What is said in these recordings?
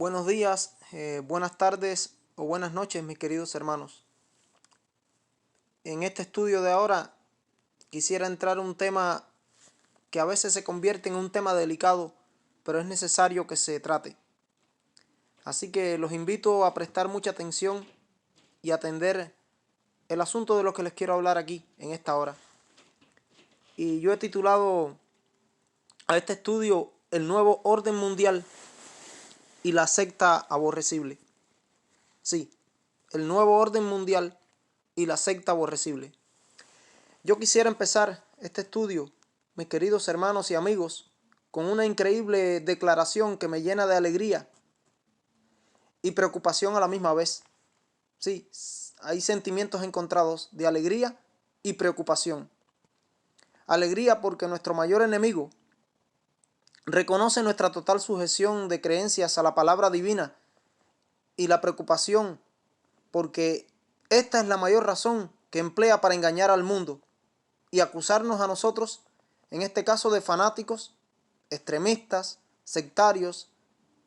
Buenos días, buenas tardes o buenas noches, mis queridos hermanos. En este estudio de ahora quisiera entrar a un tema que a veces se convierte en un tema delicado, pero es necesario que se trate. Así que los invito a prestar mucha atención y atender el asunto de lo que les quiero hablar aquí en esta hora. Y yo he titulado a este estudio El nuevo orden mundial y la secta aborrecible. Sí, el nuevo orden mundial y la secta aborrecible. Yo quisiera empezar este estudio, mis queridos hermanos y amigos, con una increíble declaración que me llena de alegría y preocupación a la misma vez. Sí, hay sentimientos encontrados de alegría y preocupación. Alegría porque nuestro mayor enemigo reconoce nuestra total sujeción de creencias a la palabra divina, y la preocupación porque esta es la mayor razón que emplea para engañar al mundo y acusarnos a nosotros, en este caso de fanáticos, extremistas, sectarios,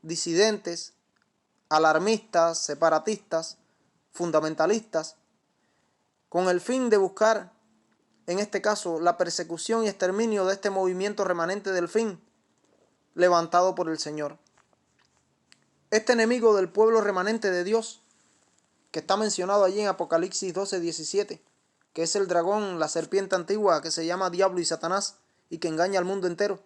disidentes, alarmistas, separatistas, fundamentalistas, con el fin de buscar, en este caso, la persecución y exterminio de este movimiento remanente del fin, levantado por el Señor. Este enemigo del pueblo remanente de Dios, que está mencionado allí en Apocalipsis 12:17, que es el dragón, la serpiente antigua que se llama Diablo y Satanás y que engaña al mundo entero.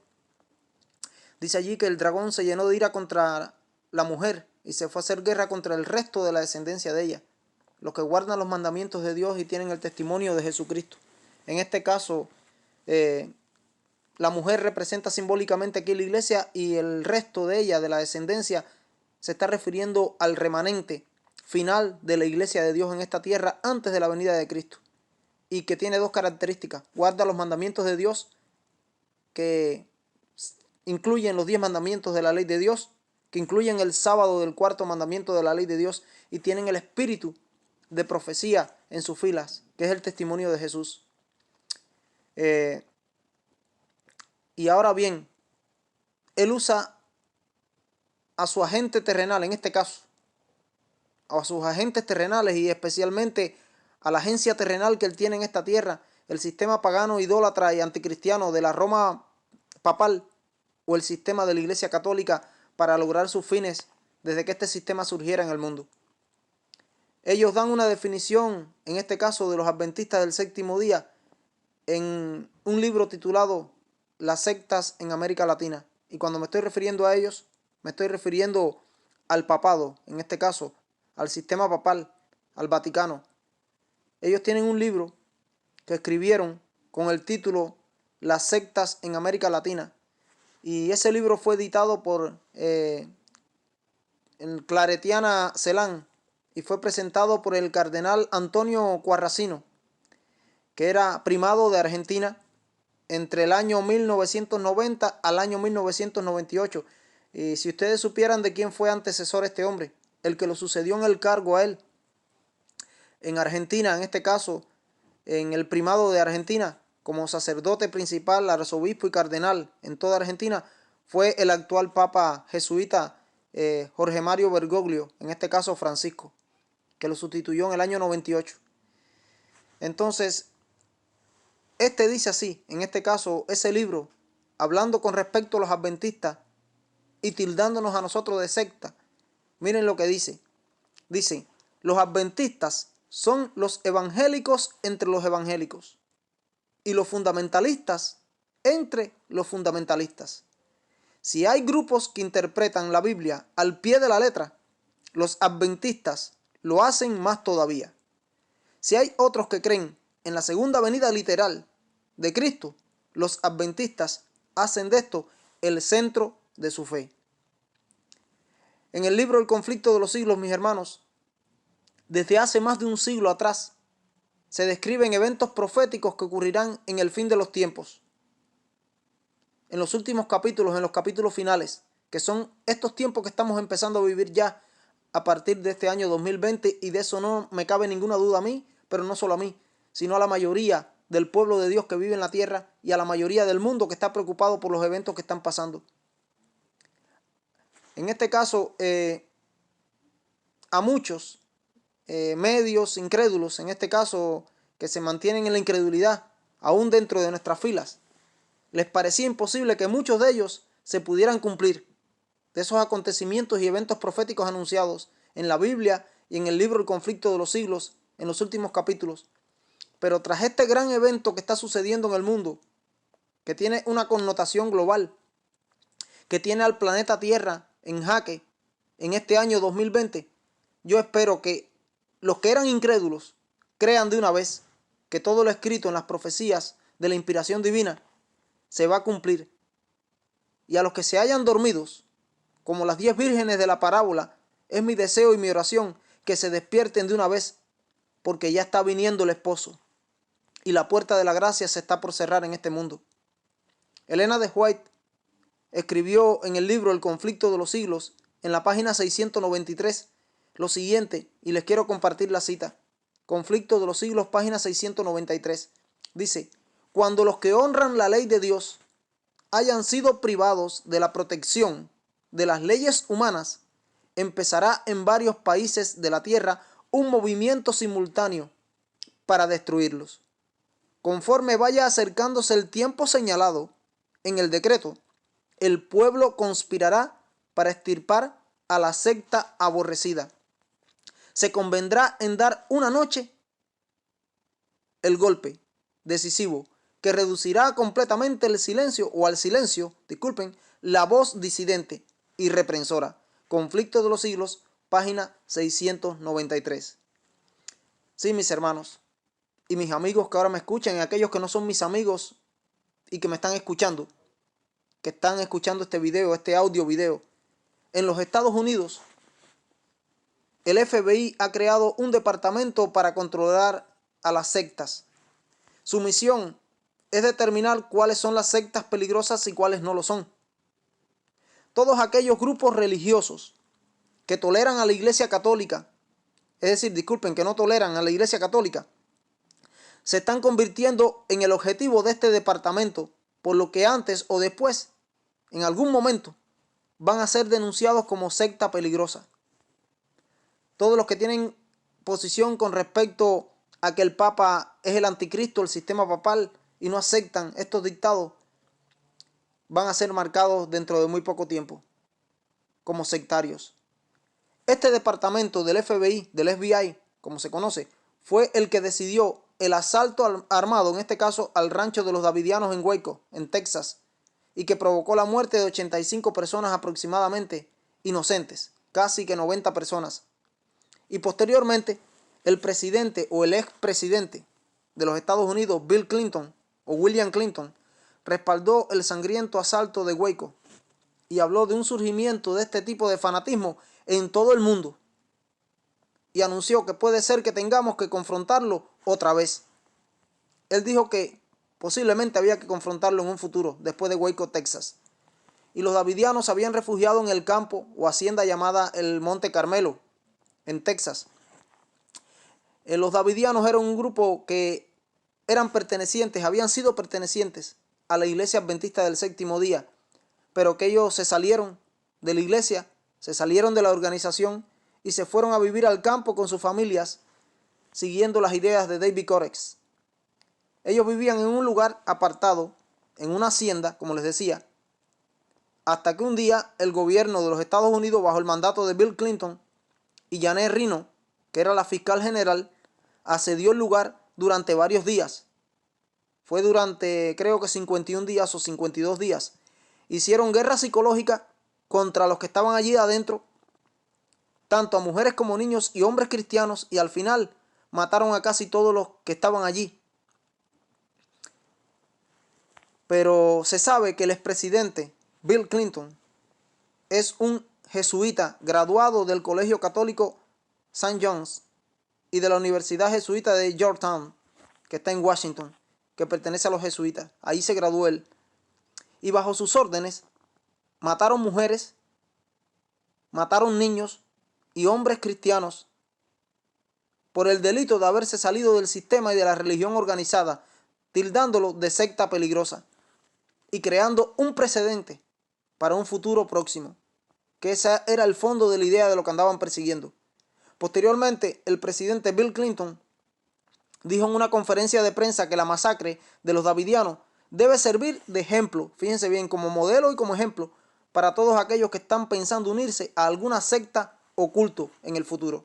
Dice allí que el dragón se llenó de ira contra la mujer y se fue a hacer guerra contra el resto de la descendencia de ella, los que guardan los mandamientos de Dios y tienen el testimonio de Jesucristo. En este caso, la mujer representa simbólicamente aquí la iglesia, y el resto de ella, de la descendencia, se está refiriendo al remanente final de la iglesia de Dios en esta tierra antes de la venida de Cristo, y que tiene dos características: guarda los mandamientos de Dios, que incluyen los 10 mandamientos de la ley de Dios, que incluyen el sábado del cuarto mandamiento de la ley de Dios, y tienen el espíritu de profecía en sus filas, que es el testimonio de Jesús. Y ahora bien, él usa a su agente terrenal, en este caso, a sus agentes terrenales, y especialmente a la agencia terrenal que él tiene en esta tierra, el sistema pagano, idólatra y anticristiano de la Roma papal, o el sistema de la Iglesia Católica, para lograr sus fines desde que este sistema surgiera en el mundo. Ellos dan una definición, en este caso de los adventistas del séptimo día, en un libro titulado Las sectas en América Latina. Y cuando me estoy refiriendo a ellos, me estoy refiriendo al papado, en este caso, al sistema papal, al Vaticano. Ellos tienen un libro que escribieron con el título Las sectas en América Latina. Y ese libro fue editado por el Claretiana Celán y fue presentado por el cardenal Antonio Cuarracino, que era primado de Argentina entre el año 1990 al año 1998. Y si ustedes supieran de quién fue antecesor este hombre, el que lo sucedió en el cargo a él, en Argentina, en este caso, en el primado de Argentina, como sacerdote principal, arzobispo y cardenal en toda Argentina, fue el actual papa jesuita Jorge Mario Bergoglio, en este caso Francisco, que lo sustituyó en el año 98. Entonces, este dice así, en este caso, ese libro, hablando con respecto a los adventistas y tildándonos a nosotros de secta. Miren lo que dice. Dice, los adventistas son los evangélicos entre los evangélicos y los fundamentalistas entre los fundamentalistas. Si hay grupos que interpretan la Biblia al pie de la letra, los adventistas lo hacen más todavía. Si hay otros que creen en la segunda venida literal de Cristo, los adventistas hacen de esto el centro de su fe. En el libro El conflicto de los siglos, mis hermanos, desde hace más de un siglo atrás, se describen eventos proféticos que ocurrirán en el fin de los tiempos. En los últimos capítulos, en los capítulos finales, que son estos tiempos que estamos empezando a vivir ya a partir de este año 2020, y de eso no me cabe ninguna duda a mí, pero no solo a mí, sino a la mayoría del pueblo de Dios que vive en la tierra y a la mayoría del mundo que está preocupado por los eventos que están pasando. En este caso, a muchos medios incrédulos, en este caso que se mantienen en la incredulidad, aún dentro de nuestras filas, les parecía imposible que muchos de ellos se pudieran cumplir, de esos acontecimientos y eventos proféticos anunciados en la Biblia y en el libro El conflicto de los siglos, en los últimos capítulos. Pero tras este gran evento que está sucediendo en el mundo, que tiene una connotación global, que tiene al planeta Tierra en jaque en este año 2020, yo espero que los que eran incrédulos crean de una vez que todo lo escrito en las profecías de la inspiración divina se va a cumplir. Y a los que se hayan dormidos, como las 10 vírgenes de la parábola, es mi deseo y mi oración que se despierten de una vez, porque ya está viniendo el esposo y la puerta de la gracia se está por cerrar en este mundo. Elena de White escribió en el libro El conflicto de los siglos, en la página 693, lo siguiente, y les quiero compartir la cita. Conflicto de los siglos, página 693. Dice: cuando los que honran la ley de Dios hayan sido privados de la protección de las leyes humanas, empezará en varios países de la tierra un movimiento simultáneo para destruirlos. Conforme vaya acercándose el tiempo señalado en el decreto, el pueblo conspirará para extirpar a la secta aborrecida. Se convendrá en dar una noche el golpe decisivo que reducirá completamente el silencio o al silencio, la voz disidente y reprensora. Conflicto de los siglos, página 693. Sí, mis hermanos y mis amigos que ahora me escuchan y aquellos que no son mis amigos y que me están escuchando, que están escuchando este video, este audio video. En los Estados Unidos, el FBI ha creado un departamento para controlar a las sectas. Su misión es determinar cuáles son las sectas peligrosas y cuáles no lo son. Todos aquellos grupos religiosos que toleran a la Iglesia Católica, es decir, que no toleran a la Iglesia Católica, se están convirtiendo en el objetivo de este departamento, por lo que antes o después, en algún momento, van a ser denunciados como secta peligrosa. Todos los que tienen posición con respecto a que el Papa es el anticristo, el sistema papal, y no aceptan estos dictados, van a ser marcados dentro de muy poco tiempo como sectarios. Este departamento del FBI, del FBI, como se conoce, fue el que decidió el asalto armado, en este caso al rancho de los Davidianos en Waco, en Texas, y que provocó la muerte de 85 personas aproximadamente, inocentes, casi que 90 personas. Y posteriormente, el presidente o el expresidente de los Estados Unidos, Bill Clinton o William Clinton, respaldó el sangriento asalto de Waco y habló de un surgimiento de este tipo de fanatismo en todo el mundo. Y anunció que puede ser que tengamos que confrontarlo otra vez. Él dijo que posiblemente había que confrontarlo en un futuro, después de Waco, Texas. Y los davidianos se habían refugiado en el campo o hacienda llamada el Monte Carmelo, en Texas. Los davidianos eran un grupo que habían sido pertenecientes a la iglesia adventista del séptimo día, pero que ellos se salieron de la iglesia, se salieron de la organización y se fueron a vivir al campo con sus familias, siguiendo las ideas de David Korex. Ellos vivían en un lugar apartado, en una hacienda, como les decía, hasta que un día el gobierno de los Estados Unidos, bajo el mandato de Bill Clinton y Janet Reno, que era la fiscal general, asedió el lugar durante varios días. Fue durante creo que 51 días o 52 días. Hicieron guerra psicológica contra los que estaban allí adentro, tanto a mujeres como niños y hombres cristianos, y al final mataron a casi todos los que estaban allí. Pero se sabe que el expresidente Bill Clinton es un jesuita graduado del Colegio Católico St. John's y de la Universidad Jesuita de Georgetown, que está en Washington, que pertenece a los jesuitas. Ahí se graduó él. Y bajo sus órdenes mataron mujeres, mataron niños y hombres cristianos por el delito de haberse salido del sistema y de la religión organizada, tildándolo de secta peligrosa y creando un precedente para un futuro próximo. que ese era el fondo de la idea de lo que andaban persiguiendo. Posteriormente, el presidente Bill Clinton dijo en una conferencia de prensa que la masacre de los davidianos debe servir de ejemplo, fíjense bien, como modelo y como ejemplo para todos aquellos que están pensando unirse a alguna secta o culto en el futuro.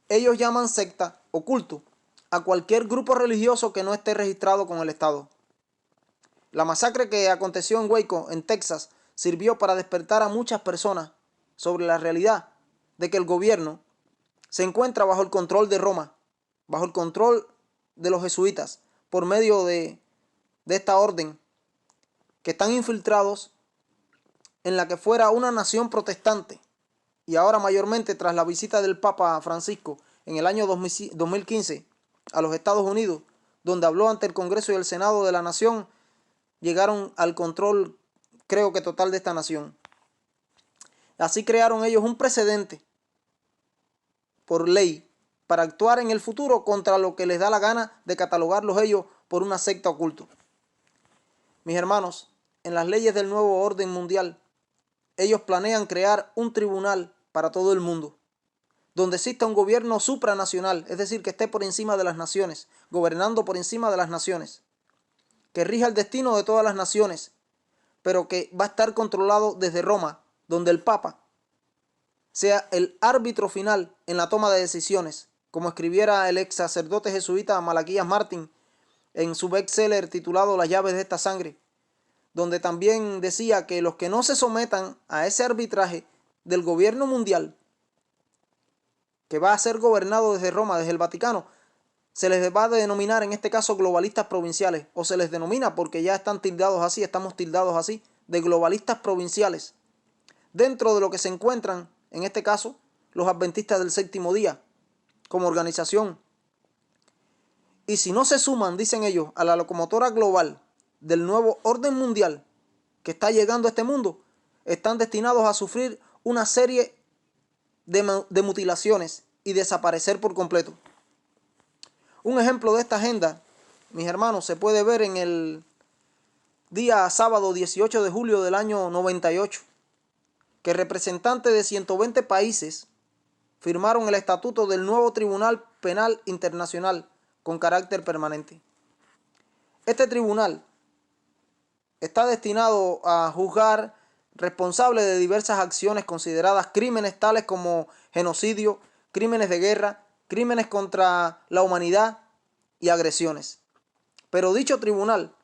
Ellos llaman secta o culto a cualquier grupo religioso que no esté registrado con el Estado. La masacre que aconteció en Waco, en Texas, sirvió para despertar a muchas personas sobre la realidad de que el gobierno se encuentra bajo el control de Roma, bajo el control de los jesuitas, por medio de esta orden, que están infiltrados en la que fuera una nación protestante. Y ahora mayormente tras la visita del Papa Francisco en el año 2015 a los Estados Unidos, donde habló ante el Congreso y el Senado de la nación, llegaron al control, creo que total, de esta nación. Así crearon ellos un precedente por ley para actuar en el futuro contra lo que les da la gana de catalogarlos ellos por una secta oculta. Mis hermanos, en las leyes del nuevo orden mundial, ellos planean crear un tribunal para todo el mundo, donde exista un gobierno supranacional, es decir, que esté por encima de las naciones, gobernando por encima de las naciones, que rija el destino de todas las naciones, pero que va a estar controlado desde Roma, donde el Papa sea el árbitro final en la toma de decisiones, como escribiera el ex sacerdote jesuita Malaquías Martín en su bestseller titulado Las llaves de esta sangre, donde también decía que los que no se sometan a ese arbitraje del gobierno mundial, que va a ser gobernado desde Roma, desde el Vaticano, se les va a denominar en este caso globalistas provinciales, o se les denomina porque ya están tildados así, estamos tildados así, de globalistas provinciales, dentro de lo que se encuentran, en este caso, los adventistas del séptimo día, como organización. Y si no se suman, dicen ellos, a la locomotora global del nuevo orden mundial que está llegando a este mundo, están destinados a sufrir una serie de mutilaciones y desaparecer por completo. Un ejemplo de esta agenda, mis hermanos, se puede ver en el día sábado 18 de julio del año 98, que representantes de 120 países firmaron el estatuto del nuevo Tribunal Penal Internacional con carácter permanente. Este tribunal está destinado a juzgar responsables de diversas acciones consideradas crímenes tales como genocidio, crímenes de guerra, crímenes contra la humanidad y agresiones. Pero dicho tribunal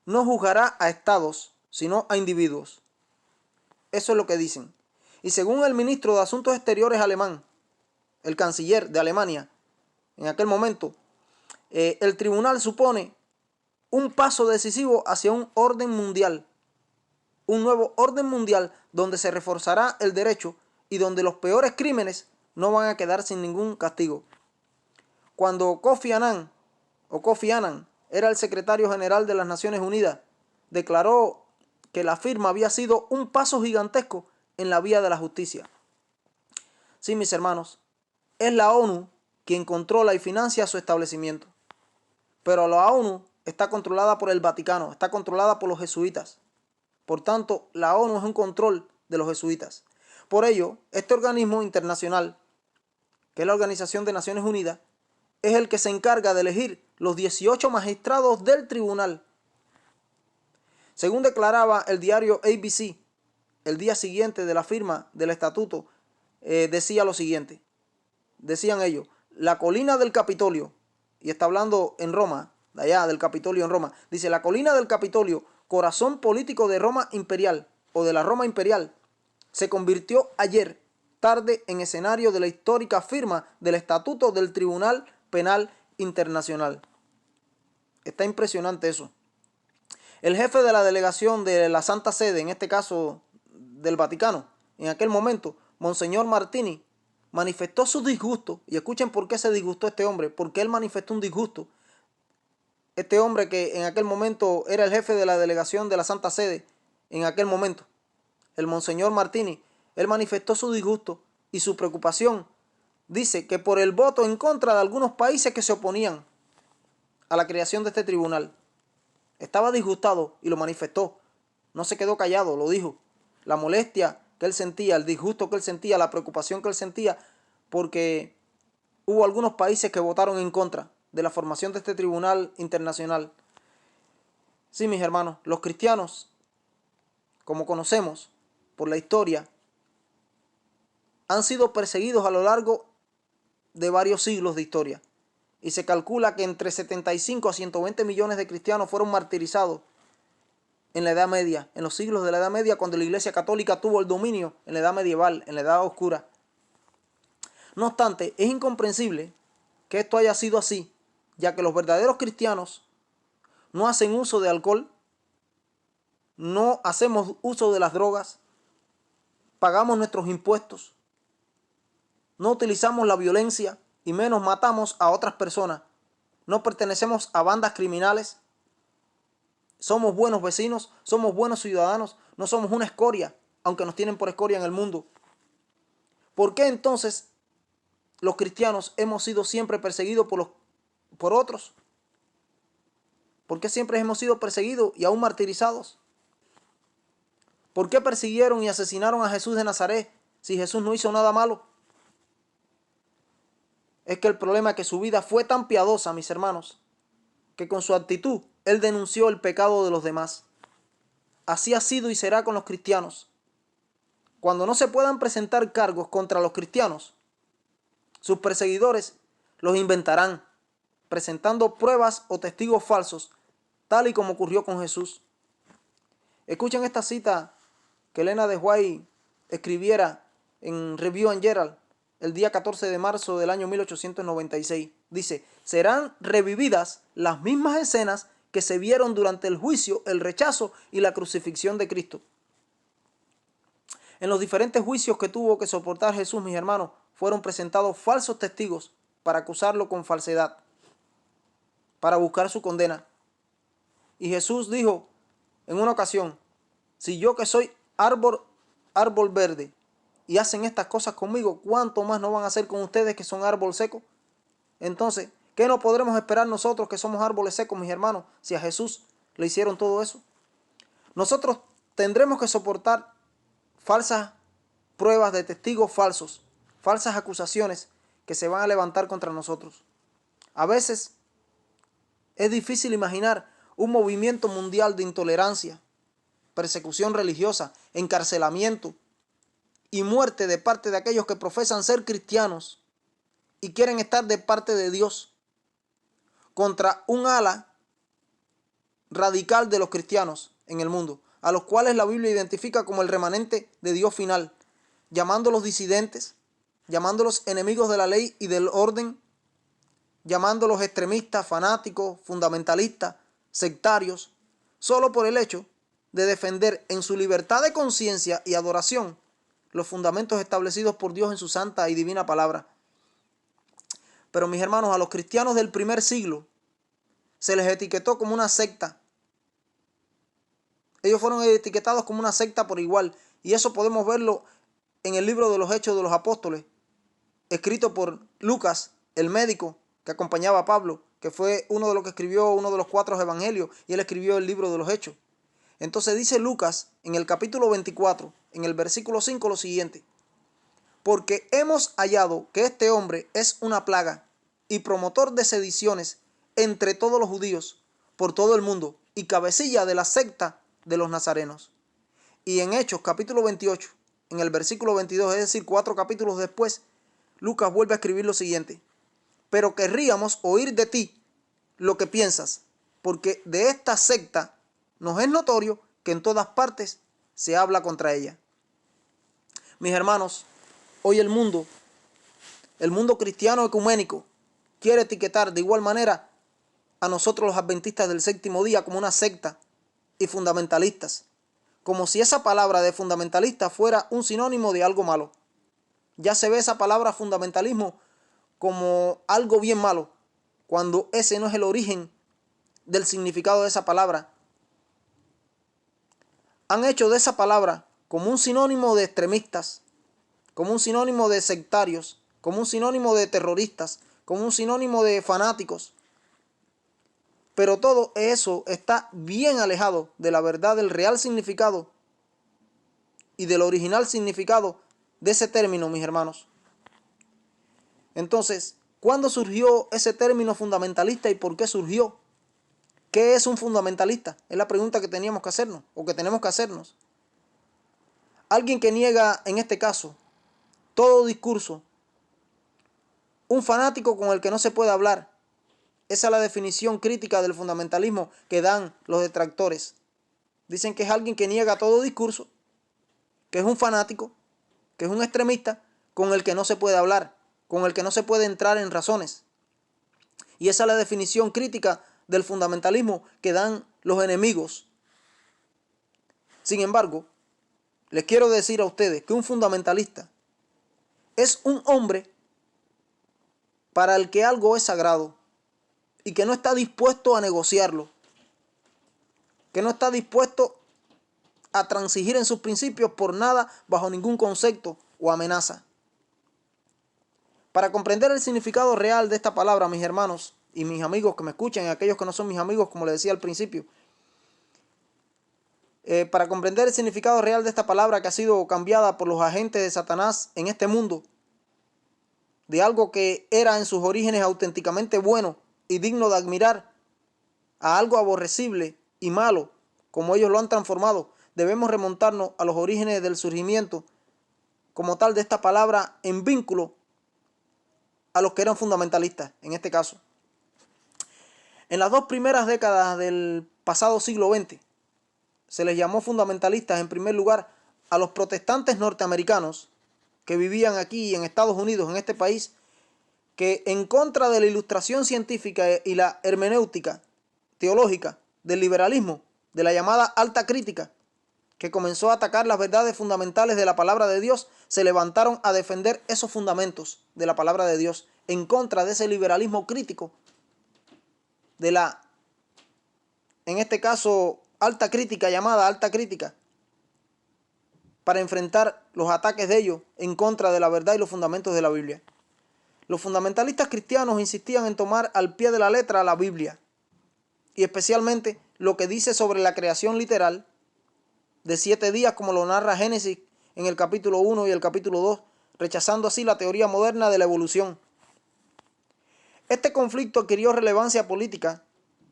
no juzgará a estados, sino a individuos. Eso es lo que dicen. Y según el ministro de Asuntos Exteriores alemán, el canciller de Alemania, en aquel momento, el tribunal supone un paso decisivo hacia un orden mundial, un nuevo orden mundial donde se reforzará el derecho y donde los peores crímenes no van a quedar sin ningún castigo. Cuando Kofi Annan era el secretario general de las Naciones Unidas, declaró que la firma había sido un paso gigantesco en la vía de la justicia. Sí, mis hermanos, es la ONU quien controla y financia su establecimiento. Pero la ONU está controlada por el Vaticano, está controlada por los jesuitas. Por tanto, la ONU es un control de los jesuitas. Por ello, este organismo internacional, que es la Organización de Naciones Unidas, es el que se encarga de elegir los 18 magistrados del tribunal. Según declaraba el diario ABC, el día siguiente de la firma del estatuto, decía lo siguiente. Decían ellos, la colina del Capitolio, y está hablando en Roma, de allá del Capitolio en Roma, dice, la colina del Capitolio, corazón político de Roma imperial, o de la Roma imperial, se convirtió ayer tarde en escenario de la histórica firma del Estatuto del Tribunal Penal Internacional. Está impresionante eso. El jefe de la delegación de la Santa Sede, en este caso del Vaticano, en aquel momento, Monseñor Martini, manifestó su disgusto, y escuchen por qué se disgustó este hombre, porque él manifestó un disgusto. Este hombre que en aquel momento era el jefe de la delegación de la Santa Sede, en aquel momento, el Monseñor Martini, él manifestó su disgusto y su preocupación. Dice que por el voto en contra de algunos países que se oponían a la creación de este tribunal. Estaba disgustado y lo manifestó. No se quedó callado, lo dijo. la molestia que él sentía, el disgusto que él sentía, la preocupación que él sentía, porque hubo algunos países que votaron en contra de la formación de este tribunal internacional. Sí, mis hermanos, los cristianos, como conocemos por la historia, han sido perseguidos a lo largo de varios siglos de historia. Y se calcula que entre 75 a 120 millones de cristianos fueron martirizados en la Edad Media, en los siglos de la Edad Media, cuando la Iglesia Católica tuvo el dominio en la Edad Medieval, en la Edad Oscura. No obstante, es incomprensible que esto haya sido así, ya que los verdaderos cristianos no hacen uso de alcohol, no hacemos uso de las drogas, pagamos nuestros impuestos, no utilizamos la violencia y menos matamos a otras personas, no pertenecemos a bandas criminales, somos buenos vecinos, somos buenos ciudadanos, no somos una escoria, aunque nos tienen por escoria en el mundo. ¿Por qué entonces los cristianos hemos sido siempre perseguidos por otros? ¿Por qué siempre hemos sido perseguidos y aún martirizados? ¿Por qué persiguieron y asesinaron a Jesús de Nazaret si Jesús no hizo nada malo? Es que el problema es que su vida fue tan piadosa, mis hermanos, que con su actitud él denunció el pecado de los demás. Así ha sido y será con los cristianos. Cuando no se puedan presentar cargos contra los cristianos, sus perseguidores los inventarán, presentando pruebas o testigos falsos, tal y como ocurrió con Jesús. Escuchen esta cita que Elena de White escribiera en Review and Herald el día 14 de marzo del año 1896. Dice: serán revividas las mismas escenas que se vieron durante el juicio, el rechazo y la crucifixión de Cristo. En los diferentes juicios que tuvo que soportar Jesús, mis hermanos, fueron presentados falsos testigos para acusarlo con falsedad, para buscar su condena. Y Jesús dijo en una ocasión: si yo que soy árbol verde y hacen estas cosas conmigo, ¿cuánto más no van a hacer con ustedes que son árbol seco? Entonces, ¿qué no podremos esperar nosotros que somos árboles secos, mis hermanos, si a Jesús le hicieron todo eso? Nosotros tendremos que soportar falsas pruebas de testigos falsos, falsas acusaciones que se van a levantar contra nosotros. A veces es difícil imaginar un movimiento mundial de intolerancia, persecución religiosa, encarcelamiento y muerte de parte de aquellos que profesan ser cristianos y quieren estar de parte de Dios, contra un ala radical de los cristianos en el mundo, a los cuales la Biblia identifica como el remanente de Dios final, llamándolos disidentes, llamándolos enemigos de la ley y del orden, llamándolos extremistas, fanáticos, fundamentalistas, sectarios, solo por el hecho de defender en su libertad de conciencia y adoración los fundamentos establecidos por Dios en su santa y divina palabra. Pero mis hermanos, a los cristianos del primer siglo se les etiquetó como una secta. Ellos fueron etiquetados como una secta por igual. Y eso podemos verlo en el libro de los Hechos de los Apóstoles, escrito por Lucas, el médico que acompañaba a Pablo, que fue uno de los que escribió uno de los 4 evangelios, y él escribió el libro de los Hechos. Entonces dice Lucas en el capítulo 24, en el versículo 5, lo siguiente: porque hemos hallado que este hombre es una plaga y promotor de sediciones entre todos los judíos por todo el mundo y cabecilla de la secta de los nazarenos. Y en Hechos capítulo 28, en el versículo 22, es decir, 4 capítulos después, Lucas vuelve a escribir lo siguiente: pero querríamos oír de ti lo que piensas, porque de esta secta nos es notorio que en todas partes se habla contra ella. Mis hermanos, hoy el mundo cristiano ecuménico, quiere etiquetar de igual manera a nosotros los adventistas del séptimo día como una secta y fundamentalistas, como si esa palabra de fundamentalista fuera un sinónimo de algo malo. Ya se ve esa palabra fundamentalismo como algo bien malo, cuando ese no es el origen del significado de esa palabra. Han hecho de esa palabra como un sinónimo de extremistas, como un sinónimo de sectarios, como un sinónimo de terroristas, como un sinónimo de fanáticos. Pero todo eso está bien alejado de la verdad del real significado y del original significado de ese término, mis hermanos. Entonces, ¿cuándo surgió ese término fundamentalista y por qué surgió? ¿Qué es un fundamentalista? Es la pregunta que teníamos que hacernos, o que tenemos que hacernos. Alguien que niega, en este caso, todo discurso. Un fanático con el que no se puede hablar. Esa es la definición crítica del fundamentalismo que dan los detractores. Dicen que es alguien que niega todo discurso, que es un fanático, que es un extremista, con el que no se puede hablar, con el que no se puede entrar en razones. Y esa es la definición crítica del fundamentalismo que dan los enemigos. Sin embargo, les quiero decir a ustedes que un fundamentalista es un hombre para el que algo es sagrado y que no está dispuesto a negociarlo, que no está dispuesto a transigir en sus principios por nada, bajo ningún concepto o amenaza. Para comprender el significado real de esta palabra, mis hermanos y mis amigos que me escuchan, y aquellos que no son mis amigos, como les decía al principio, para comprender el significado real de esta palabra que ha sido cambiada por los agentes de Satanás en este mundo, de algo que era en sus orígenes auténticamente bueno y digno de admirar, a algo aborrecible y malo, como ellos lo han transformado, debemos remontarnos a los orígenes del surgimiento como tal de esta palabra en vínculo a los que eran fundamentalistas, en este caso. En las dos primeras décadas del pasado siglo XX, se les llamó fundamentalistas en primer lugar a los protestantes norteamericanos que vivían aquí en Estados Unidos, en este país, que en contra de la ilustración científica y la hermenéutica teológica del liberalismo, de la llamada alta crítica, que comenzó a atacar las verdades fundamentales de la palabra de Dios, se levantaron a defender esos fundamentos de la palabra de Dios en contra de ese liberalismo crítico, de la, en este caso, alta crítica, llamada alta crítica, para enfrentar los ataques de ellos en contra de la verdad y los fundamentos de la Biblia. Los fundamentalistas cristianos insistían en tomar al pie de la letra la Biblia, y especialmente lo que dice sobre la creación literal de 7 días, como lo narra Génesis en el capítulo 1 y el capítulo 2, rechazando así la teoría moderna de la evolución. Este conflicto adquirió relevancia política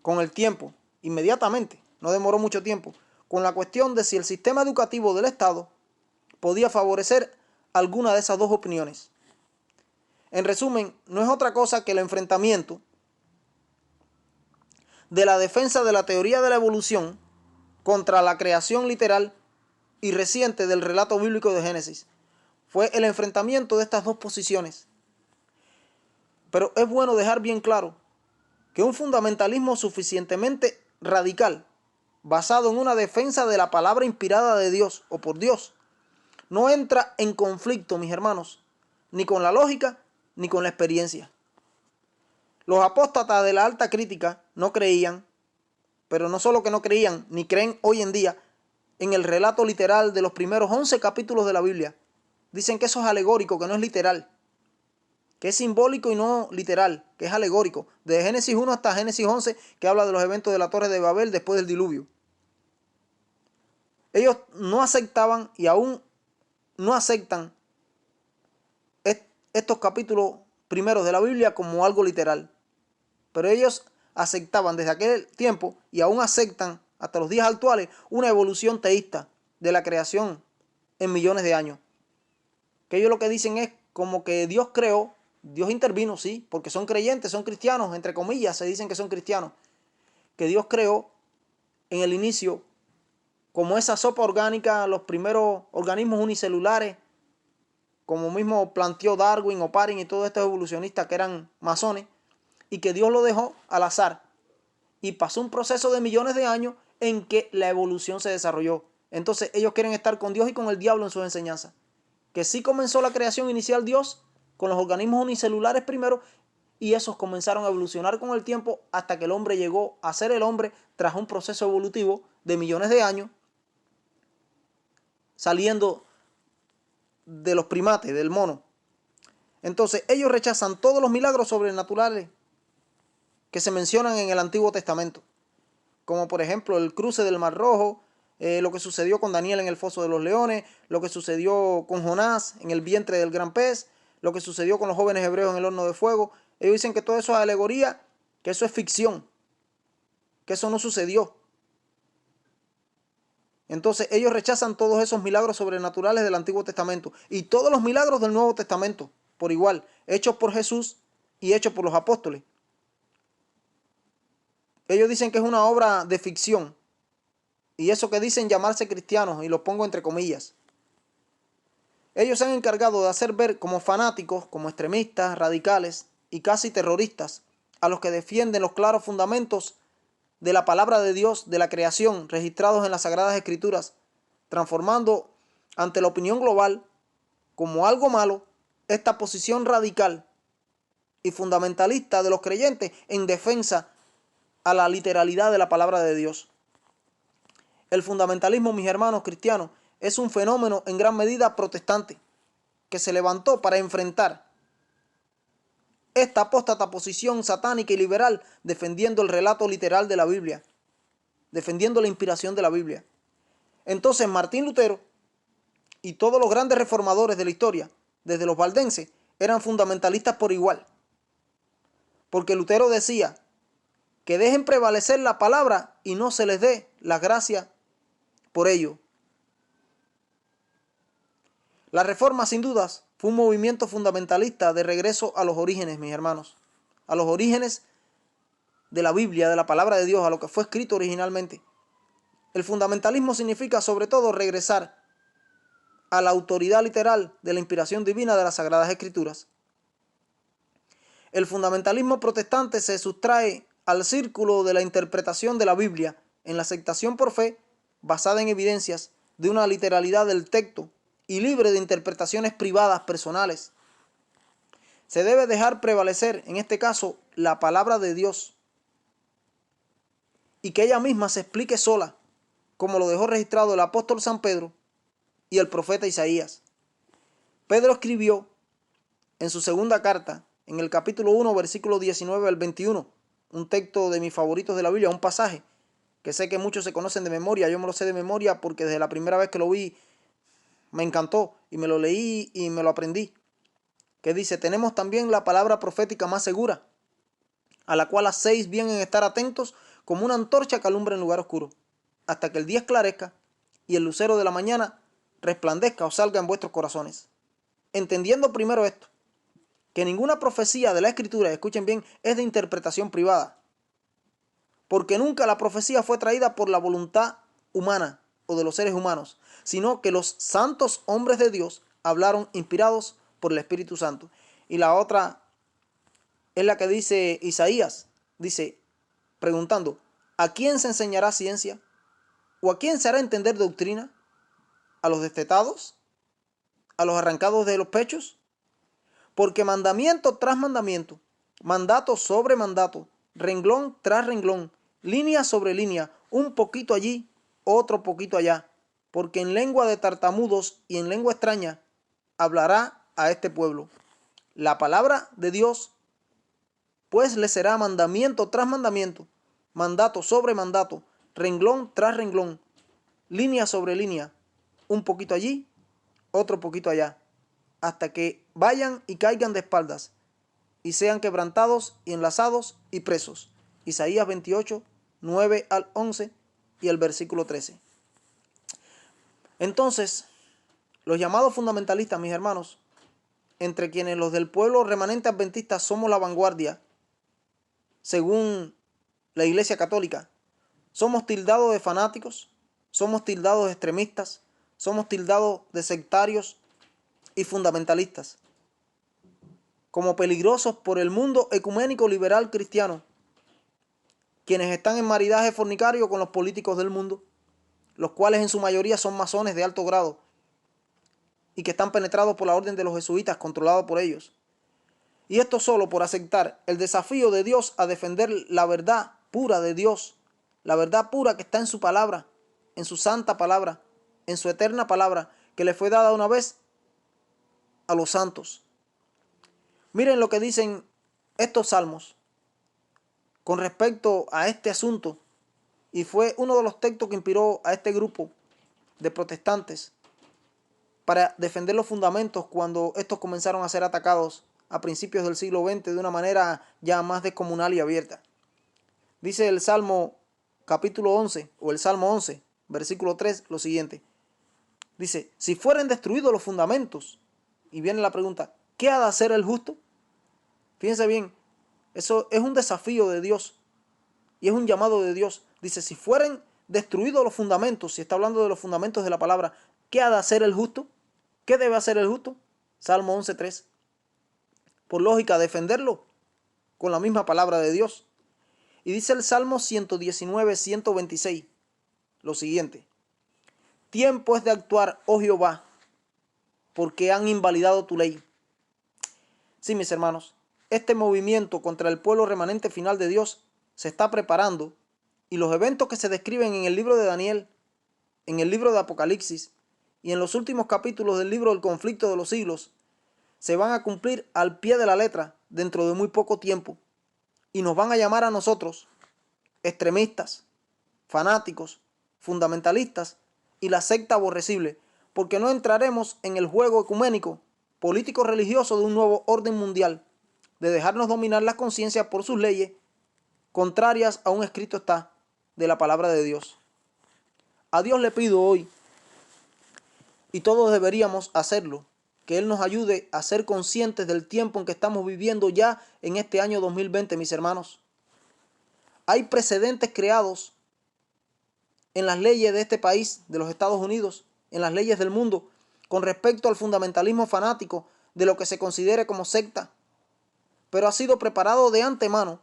con el tiempo, inmediatamente, no demoró mucho tiempo, con la cuestión de si el sistema educativo del Estado podía favorecer alguna de esas dos opiniones. En resumen, no es otra cosa que el enfrentamiento de la defensa de la teoría de la evolución contra la creación literal y reciente del relato bíblico de Génesis. Fue el enfrentamiento de estas dos posiciones. Pero es bueno dejar bien claro que un fundamentalismo suficientemente radical, basado en una defensa de la palabra inspirada de Dios o por Dios, no entra en conflicto, mis hermanos, ni con la lógica ni con la experiencia. Los apóstatas de la alta crítica no creían, pero no solo que no creían, ni creen hoy en día, en el relato literal de los primeros 11 capítulos de la Biblia. Dicen que eso es alegórico, que no es literal, que es simbólico y no literal, que es alegórico. De Génesis 1 hasta Génesis 11, que habla de los eventos de la Torre de Babel después del diluvio. Ellos no aceptaban y aún no aceptan estos capítulos primeros de la Biblia como algo literal. Pero ellos aceptaban desde aquel tiempo y aún aceptan hasta los días actuales una evolución teísta de la creación en millones de años. Que ellos lo que dicen es como que Dios creó, Dios intervino, sí, porque son creyentes, son cristianos, entre comillas se dicen que son cristianos, que Dios creó en el inicio como esa sopa orgánica, los primeros organismos unicelulares, como mismo planteó Darwin, Oparin y todos estos evolucionistas que eran masones, y que Dios lo dejó al azar. Y pasó un proceso de millones de años en que la evolución se desarrolló. Entonces ellos quieren estar con Dios y con el diablo en sus enseñanzas. Que sí comenzó la creación inicial Dios, con los organismos unicelulares primero, y esos comenzaron a evolucionar con el tiempo hasta que el hombre llegó a ser el hombre tras un proceso evolutivo de millones de años, saliendo de los primates, del mono. Entonces ellos rechazan todos los milagros sobrenaturales que se mencionan en el Antiguo Testamento, como por ejemplo el cruce del Mar Rojo, lo que sucedió con Daniel en el foso de los leones, lo que sucedió con Jonás en el vientre del gran pez, lo que sucedió con los jóvenes hebreos en el horno de fuego. Ellos dicen que todo eso es alegoría, que eso es ficción, que eso no sucedió. Entonces ellos rechazan todos esos milagros sobrenaturales del Antiguo Testamento y todos los milagros del Nuevo Testamento, por igual, hechos por Jesús y hechos por los apóstoles. Ellos dicen que es una obra de ficción. Y eso que dicen llamarse cristianos, y lo pongo entre comillas. Ellos se han encargado de hacer ver como fanáticos, como extremistas, radicales y casi terroristas a los que defienden los claros fundamentos de la palabra de Dios, de la creación, registrados en las Sagradas Escrituras, transformando ante la opinión global como algo malo esta posición radical y fundamentalista de los creyentes en defensa a la literalidad de la palabra de Dios. El fundamentalismo, mis hermanos cristianos, es un fenómeno en gran medida protestante que se levantó para enfrentar esta apóstata posición satánica y liberal, defendiendo el relato literal de la Biblia, defendiendo la inspiración de la Biblia. Entonces Martín Lutero y todos los grandes reformadores de la historia, desde los valdenses, eran fundamentalistas por igual. Porque Lutero decía que dejen prevalecer la palabra y no se les dé la gracia por ello. La Reforma, sin dudas, fue un movimiento fundamentalista de regreso a los orígenes, mis hermanos, a los orígenes de la Biblia, de la palabra de Dios, a lo que fue escrito originalmente. El fundamentalismo significa, sobre todo, regresar a la autoridad literal de la inspiración divina de las Sagradas Escrituras. El fundamentalismo protestante se sustrae al círculo de la interpretación de la Biblia en la aceptación por fe, basada en evidencias de una literalidad del texto y libre de interpretaciones privadas personales. Se debe dejar prevalecer, en este caso, la palabra de Dios y que ella misma se explique sola, como lo dejó registrado el apóstol San Pedro y el profeta Isaías. Pedro escribió en su segunda carta, en el capítulo 1, versículo 19 al 21, un texto de mis favoritos de la Biblia, un pasaje que sé que muchos se conocen de memoria. Yo me lo sé de memoria porque desde la primera vez que lo vi me encantó y me lo leí y me lo aprendí. Que dice: tenemos también la palabra profética más segura, a la cual hacéis bien en estar atentos como una antorcha que alumbra en lugar oscuro, hasta que el día esclarezca y el lucero de la mañana resplandezca o salga en vuestros corazones. Entendiendo primero esto, que ninguna profecía de la Escritura, escuchen bien, es de interpretación privada, porque nunca la profecía fue traída por la voluntad humana o de los seres humanos, sino que los santos hombres de Dios hablaron inspirados por el Espíritu Santo. Y la otra es la que dice Isaías, dice, preguntando: ¿a quién se enseñará ciencia? ¿O a quién se hará entender doctrina? ¿A los destetados? ¿A los arrancados de los pechos? Porque mandamiento tras mandamiento, mandato sobre mandato, renglón tras renglón, línea sobre línea, un poquito allí, otro poquito allá, porque en lengua de tartamudos y en lengua extraña hablará a este pueblo. La palabra de Dios pues le será mandamiento tras mandamiento, mandato sobre mandato, renglón tras renglón, línea sobre línea, un poquito allí, otro poquito allá, hasta que vayan y caigan de espaldas y sean quebrantados y enlazados y presos. Isaías 28, 9 al 11 y el versículo 13. Entonces, los llamados fundamentalistas, mis hermanos, entre quienes los del pueblo remanente adventista somos la vanguardia, según la Iglesia Católica, somos tildados de fanáticos, somos tildados de extremistas, somos tildados de sectarios y fundamentalistas, como peligrosos por el mundo ecuménico liberal cristiano, quienes están en maridaje fornicario con los políticos del mundo, los cuales en su mayoría son masones de alto grado y que están penetrados por la orden de los jesuitas, controlados por ellos. Y esto solo por aceptar el desafío de Dios a defender la verdad pura de Dios, la verdad pura que está en su palabra, en su santa palabra, en su eterna palabra, que le fue dada una vez a los santos. Miren lo que dicen estos salmos con respecto a este asunto Y fue uno de los textos que inspiró a este grupo de protestantes para defender los fundamentos cuando estos comenzaron a ser atacados a principios del siglo XX de una manera ya más descomunal y abierta. Dice el Salmo capítulo 11 o el Salmo 11, versículo 3, lo siguiente. Dice, si fueren destruidos los fundamentos, y viene la pregunta, ¿qué ha de hacer el justo? Fíjense bien, eso es un desafío de Dios y es un llamado de Dios. Dice, si fueren destruidos los fundamentos, si está hablando de los fundamentos de la palabra, ¿qué ha de hacer el justo? ¿Qué debe hacer el justo? Salmo 11.3. Por lógica, defenderlo con la misma palabra de Dios. Y dice el Salmo 119.126 lo siguiente. Tiempo es de actuar, oh Jehová, porque han invalidado tu ley. Sí, mis hermanos, este movimiento contra el pueblo remanente final de Dios se está preparando y los eventos que se describen en el libro de Daniel, en el libro de Apocalipsis y en los últimos capítulos del libro del conflicto de los siglos se van a cumplir al pie de la letra dentro de muy poco tiempo y nos van a llamar a nosotros, extremistas, fanáticos, fundamentalistas y la secta aborrecible, porque no entraremos en el juego ecuménico, político-religioso de un nuevo orden mundial, de dejarnos dominar la conciencia por sus leyes, contrarias a un escrito está de la palabra de Dios. A Dios le pido hoy, y todos deberíamos hacerlo, que Él nos ayude a ser conscientes del tiempo en que estamos viviendo ya en este año 2020, mis hermanos. Hay precedentes creados en las leyes de este país, de los Estados Unidos, en las leyes del mundo, con respecto al fundamentalismo fanático de lo que se considere como secta, pero ha sido preparado de antemano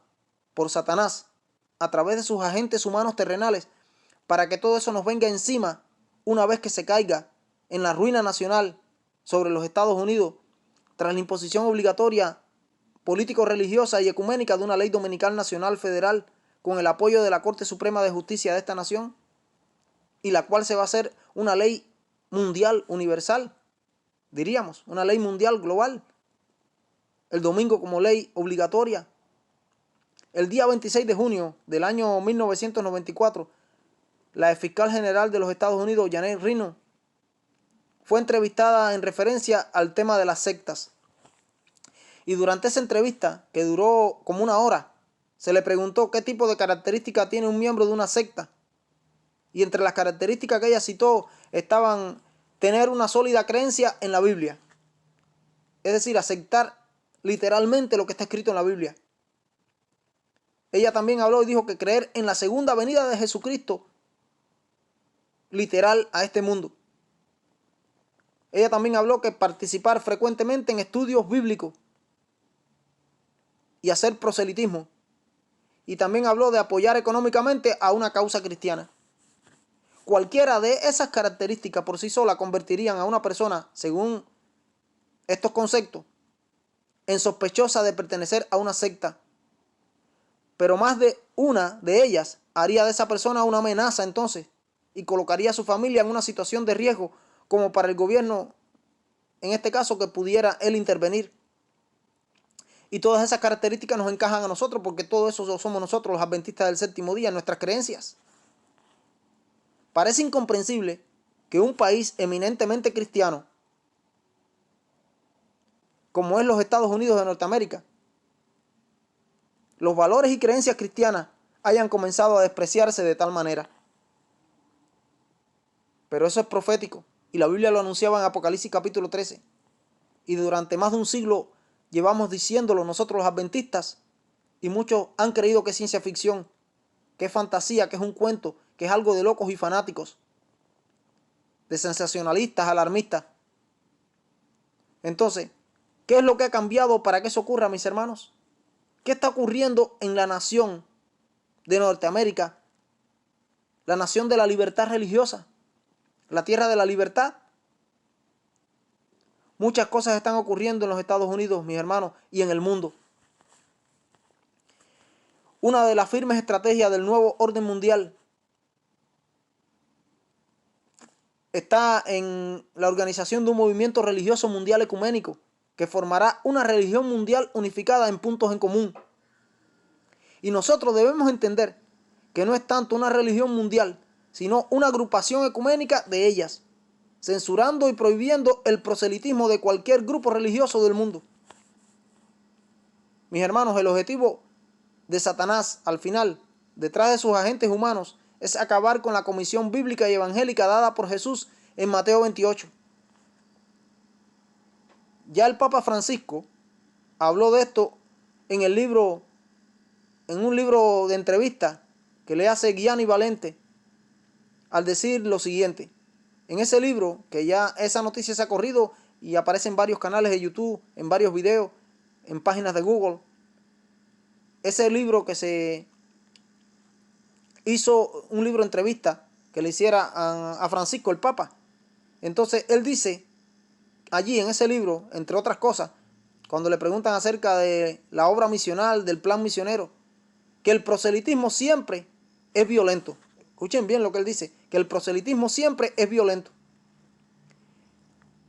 por Satanás, a través de sus agentes humanos terrenales, para que todo eso nos venga encima una vez que se caiga en la ruina nacional sobre los Estados Unidos, tras la imposición obligatoria político-religiosa y ecuménica de una ley dominical nacional federal con el apoyo de la Corte Suprema de Justicia de esta nación, y la cual se va a hacer una ley mundial universal, diríamos, una ley mundial global, el domingo como ley obligatoria. El día 26 de junio del año 1994, la fiscal general de los Estados Unidos, Janet Reno, fue entrevistada en referencia al tema de las sectas. Y durante esa entrevista, que duró como una hora, se le preguntó qué tipo de características tiene un miembro de una secta. Y entre las características que ella citó estaban tener una sólida creencia en la Biblia. Es decir, aceptar literalmente lo que está escrito en la Biblia. Ella también habló y dijo que creer en la segunda venida de Jesucristo literal a este mundo. Ella también habló que participar frecuentemente en estudios bíblicos y hacer proselitismo. Y también habló de apoyar económicamente a una causa cristiana. Cualquiera de esas características por sí sola convertirían a una persona, según estos conceptos, en sospechosa de pertenecer a una secta. Pero más de una de ellas haría de esa persona una amenaza entonces y colocaría a su familia en una situación de riesgo como para el gobierno, en este caso, que pudiera él intervenir. Y todas esas características nos encajan a nosotros porque todo eso somos nosotros los adventistas del séptimo día, nuestras creencias. Parece incomprensible que un país eminentemente cristiano, como es los Estados Unidos de Norteamérica, los valores y creencias cristianas hayan comenzado a despreciarse de tal manera. Pero eso es profético y la Biblia lo anunciaba en Apocalipsis capítulo 13. Y durante más de un siglo llevamos diciéndolo nosotros los adventistas y muchos han creído que es ciencia ficción, que es fantasía, que es un cuento, que es algo de locos y fanáticos, de sensacionalistas, alarmistas. Entonces, ¿qué es lo que ha cambiado para que eso ocurra, mis hermanos? ¿Qué está ocurriendo en la nación de Norteamérica? La nación de la libertad religiosa, la tierra de la libertad. Muchas cosas están ocurriendo en los Estados Unidos, mis hermanos, y en el mundo. Una de las firmes estrategias del nuevo orden mundial está en la organización de un movimiento religioso mundial ecuménico que formará una religión mundial unificada en puntos en común. Y nosotros debemos entender que no es tanto una religión mundial, sino una agrupación ecuménica de ellas, censurando y prohibiendo el proselitismo de cualquier grupo religioso del mundo. Mis hermanos, el objetivo de Satanás, al final, detrás de sus agentes humanos, es acabar con la comisión bíblica y evangélica dada por Jesús en Mateo 28. Ya el Papa Francisco habló de esto en un libro de entrevista que le hace Gianni Valente, al decir lo siguiente. En ese libro, que ya esa noticia se ha corrido y aparece en varios canales de YouTube, en varios videos, en páginas de Google, ese libro que se hizo un libro de entrevista que le hiciera a Francisco, el Papa. Entonces él dice allí en ese libro, entre otras cosas, cuando le preguntan acerca de la obra misional, del plan misionero, que el proselitismo siempre es violento. Escuchen bien lo que él dice, que el proselitismo siempre es violento.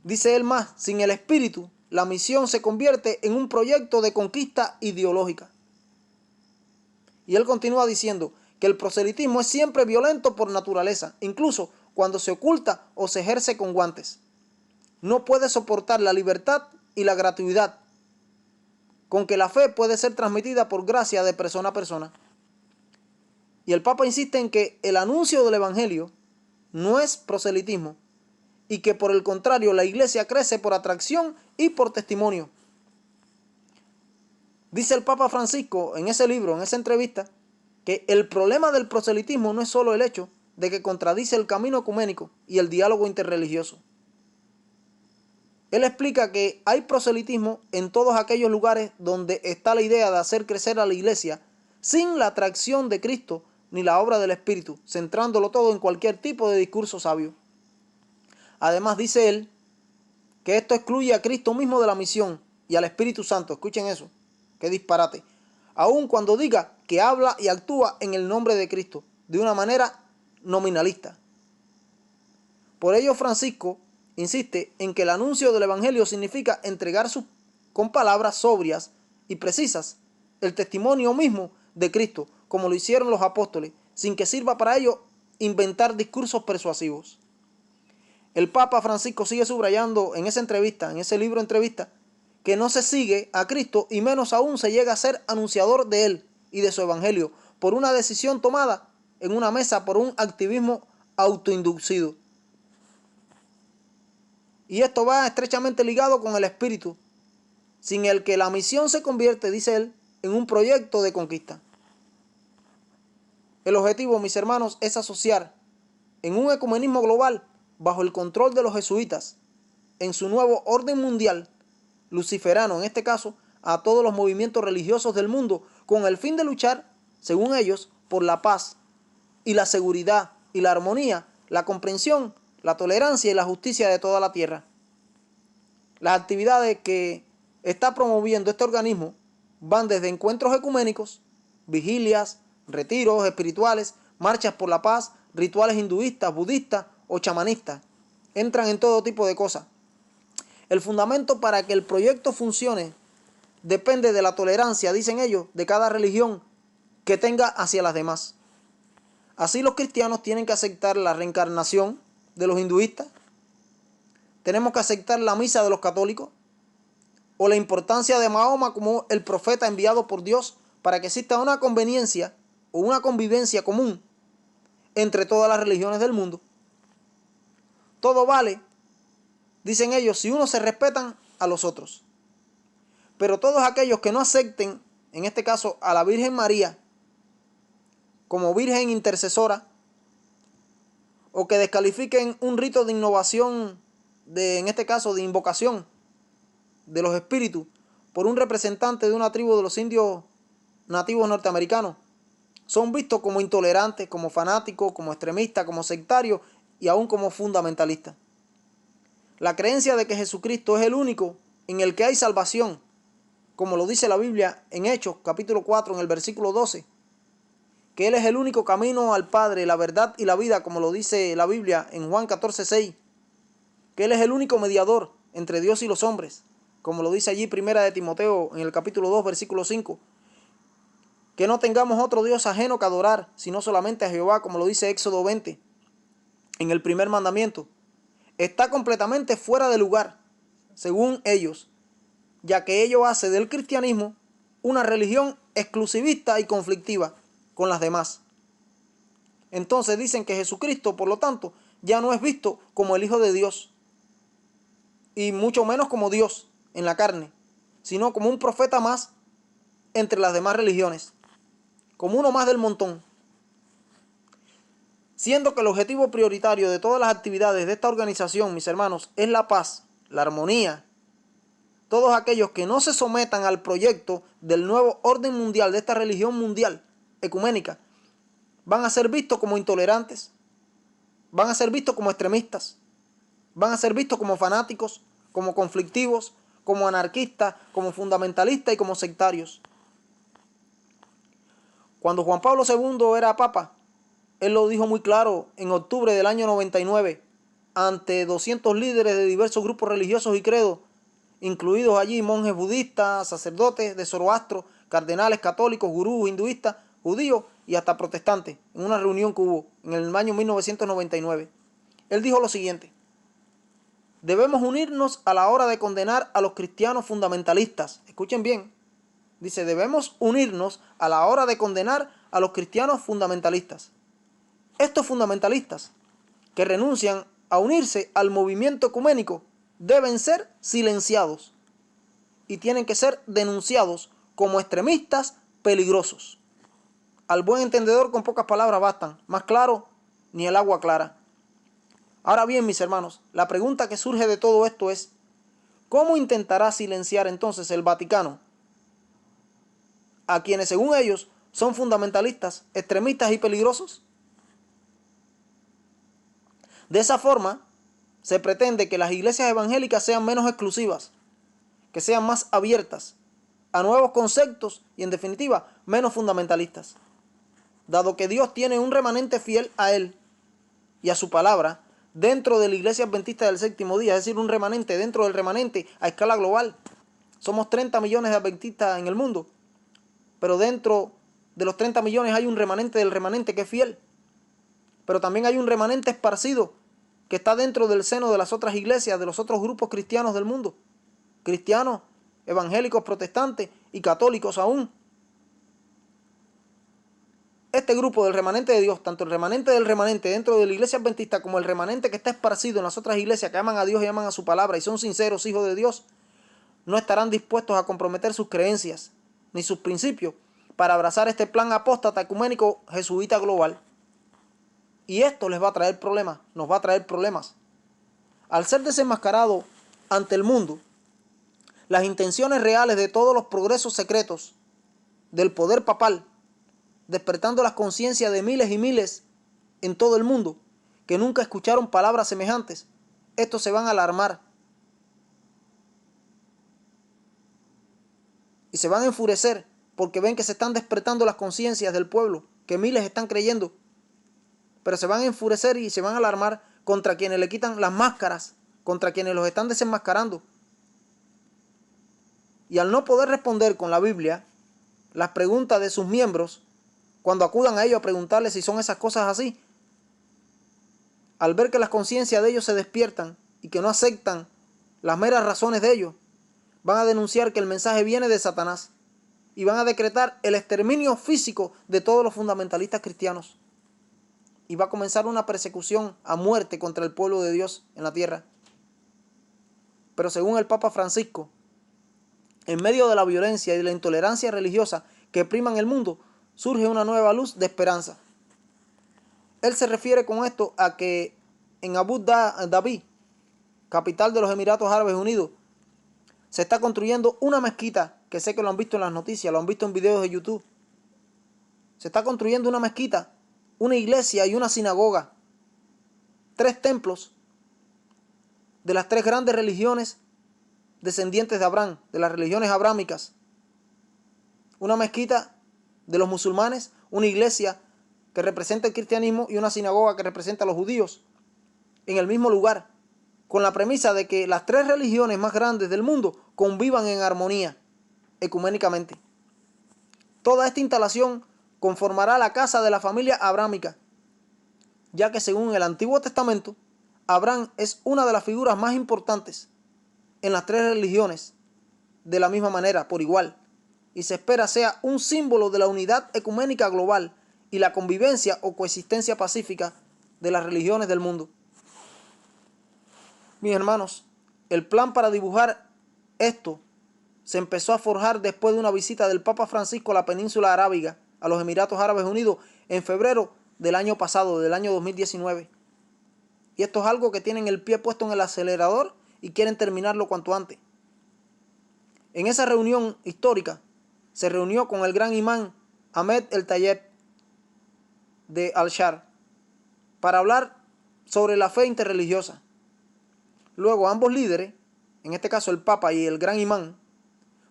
Dice él más, sin el espíritu, la misión se convierte en un proyecto de conquista ideológica. Y él continúa diciendo que el proselitismo es siempre violento por naturaleza, incluso cuando se oculta o se ejerce con guantes. No puede soportar la libertad y la gratuidad con que la fe puede ser transmitida por gracia de persona a persona. Y el Papa insiste en que el anuncio del Evangelio no es proselitismo y que por el contrario la iglesia crece por atracción y por testimonio. Dice el Papa Francisco en ese libro, en esa entrevista, que el problema del proselitismo no es solo el hecho de que contradice el camino ecuménico y el diálogo interreligioso. Él explica que hay proselitismo en todos aquellos lugares donde está la idea de hacer crecer a la iglesia sin la atracción de Cristo ni la obra del Espíritu, centrándolo todo en cualquier tipo de discurso sabio. Además dice él que esto excluye a Cristo mismo de la misión y al Espíritu Santo. Escuchen eso, qué disparate. Aun cuando diga que habla y actúa en el nombre de Cristo, de una manera nominalista. Por ello Francisco insiste en que el anuncio del Evangelio significa entregar con palabras sobrias y precisas el testimonio mismo de Cristo, como lo hicieron los apóstoles, sin que sirva para ello inventar discursos persuasivos. El Papa Francisco sigue subrayando en esa entrevista, en ese libro de entrevista, que no se sigue a Cristo y menos aún se llega a ser anunciador de Él y de su Evangelio por una decisión tomada en una mesa por un activismo autoinducido. Y esto va estrechamente ligado con el espíritu, sin el que la misión se convierte, dice él, en un proyecto de conquista. El objetivo, mis hermanos, es asociar en un ecumenismo global, bajo el control de los jesuitas, en su nuevo orden mundial, luciferano en este caso, a todos los movimientos religiosos del mundo, con el fin de luchar, según ellos, por la paz y la seguridad y la armonía, la comprensión, la tolerancia y la justicia de toda la tierra. Las actividades que está promoviendo este organismo van desde encuentros ecuménicos, vigilias, retiros espirituales, marchas por la paz, rituales hinduistas, budistas o chamanistas. Entran en todo tipo de cosas. El fundamento para que el proyecto funcione depende de la tolerancia, dicen ellos, de cada religión que tenga hacia las demás. Así los cristianos tienen que aceptar la reencarnación de los hinduistas. Tenemos que aceptar la misa de los católicos o la importancia de Mahoma como el profeta enviado por Dios para que exista una conveniencia o una convivencia común entre todas las religiones del mundo. Todo vale, dicen ellos, si unos se respetan a los otros. Pero todos aquellos que no acepten, en este caso a la Virgen María, como Virgen intercesora, o que descalifiquen un rito de innovación, en este caso de invocación de los espíritus, por un representante de una tribu de los indios nativos norteamericanos, son vistos como intolerantes, como fanáticos, como extremistas, como sectarios y aún como fundamentalistas. La creencia de que Jesucristo es el único en el que hay salvación, como lo dice la Biblia en Hechos, capítulo 4, en el versículo 12, que Él es el único camino al Padre, la verdad y la vida, como lo dice la Biblia en Juan 14, 6, que Él es el único mediador entre Dios y los hombres, como lo dice allí Primera de Timoteo en el capítulo 2, versículo 5, que no tengamos otro Dios ajeno que adorar, sino solamente a Jehová, como lo dice Éxodo 20, en el primer mandamiento, está completamente fuera de lugar, según ellos, ya que ello hace del cristianismo una religión exclusivista y conflictiva con las demás. Entonces dicen que Jesucristo, por lo tanto, ya no es visto como el Hijo de Dios, y mucho menos como Dios en la carne, sino como un profeta más entre las demás religiones, como uno más del montón. Siendo que el objetivo prioritario de todas las actividades de esta organización, mis hermanos, es la paz, la armonía. Todos aquellos que no se sometan al proyecto del nuevo orden mundial, de esta religión mundial ecuménica, van a ser vistos como intolerantes, van a ser vistos como extremistas, van a ser vistos como fanáticos, como conflictivos, como anarquistas, como fundamentalistas y como sectarios. Cuando Juan Pablo II era papa, él lo dijo muy claro en octubre del año 99, ante 200 líderes de diversos grupos religiosos y credos, incluidos allí monjes budistas, sacerdotes de Zoroastro, cardenales católicos, gurús hinduistas, judíos y hasta protestantes, en una reunión que hubo en el año 1999. Él dijo lo siguiente: debemos unirnos a la hora de condenar a los cristianos fundamentalistas. Escuchen bien. Dice, debemos unirnos a la hora de condenar a los cristianos fundamentalistas. Estos fundamentalistas que renuncian a unirse al movimiento ecuménico deben ser silenciados y tienen que ser denunciados como extremistas peligrosos. Al buen entendedor con pocas palabras bastan, más claro ni el agua clara. Ahora bien, mis hermanos, la pregunta que surge de todo esto es, ¿cómo intentará silenciar entonces el Vaticano a quienes según ellos son fundamentalistas, extremistas y peligrosos? De esa forma, se pretende que las iglesias evangélicas sean menos exclusivas, que sean más abiertas a nuevos conceptos y, en definitiva, menos fundamentalistas. Dado que Dios tiene un remanente fiel a Él y a su palabra dentro de la Iglesia Adventista del Séptimo Día, es decir, un remanente dentro del remanente a escala global. Somos 30 millones de adventistas en el mundo, pero dentro de los 30 millones hay un remanente del remanente que es fiel. Pero también hay un remanente esparcido que está dentro del seno de las otras iglesias, de los otros grupos cristianos del mundo. Cristianos, evangélicos, protestantes y católicos aún. Este grupo del remanente de Dios, tanto el remanente del remanente dentro de la iglesia adventista como el remanente que está esparcido en las otras iglesias que aman a Dios y aman a su palabra y son sinceros hijos de Dios, no estarán dispuestos a comprometer sus creencias ni sus principios para abrazar este plan apóstata ecuménico jesuita global. Y esto les va a traer problemas, nos va a traer problemas. Al ser desenmascarado ante el mundo las intenciones reales de todos los progresos secretos del poder papal, despertando las conciencias de miles y miles en todo el mundo que nunca escucharon palabras semejantes, estos se van a alarmar y se van a enfurecer porque ven que se están despertando las conciencias del pueblo, que miles están creyendo, pero se van a enfurecer y se van a alarmar contra quienes le quitan las máscaras, contra quienes los están desenmascarando. Y al no poder responder con la Biblia las preguntas de sus miembros, cuando acudan a ellos a preguntarles si son esas cosas así, al ver que las conciencias de ellos se despiertan y que no aceptan las meras razones de ellos, van a denunciar que el mensaje viene de Satanás y van a decretar el exterminio físico de todos los fundamentalistas cristianos. Y va a comenzar una persecución a muerte contra el pueblo de Dios en la tierra. Pero según el Papa Francisco, en medio de la violencia y de la intolerancia religiosa que priman el mundo, surge una nueva luz de esperanza. Él se refiere con esto a que en Abu Dhabi, capital de los Emiratos Árabes Unidos, se está construyendo una mezquita, que sé que lo han visto en las noticias, lo han visto en videos de YouTube. Se está construyendo una mezquita, una iglesia y una sinagoga. 3 templos de las 3 grandes religiones descendientes de Abraham, de las religiones abrámicas. Una mezquita de los musulmanes, una iglesia que representa el cristianismo y una sinagoga que representa a los judíos, en el mismo lugar, con la premisa de que las 3 religiones más grandes del mundo convivan en armonía, ecuménicamente. Toda esta instalación conformará la casa de la familia abrámica, ya que según el Antiguo Testamento, Abraham es una de las figuras más importantes en las tres religiones, de la misma manera, por igual, y se espera sea un símbolo de la unidad ecuménica global y la convivencia o coexistencia pacífica de las religiones del mundo. Mis hermanos, el plan para dibujar esto se empezó a forjar después de una visita del Papa Francisco a la península arábiga, a los Emiratos Árabes Unidos, en febrero del año pasado, del año 2019. Y esto es algo que tienen el pie puesto en el acelerador y quieren terminarlo cuanto antes. En esa reunión histórica se reunió con el gran imán Ahmed El Tayeb de Al-Shar para hablar sobre la fe interreligiosa. Luego ambos líderes, en este caso el Papa y el gran imán,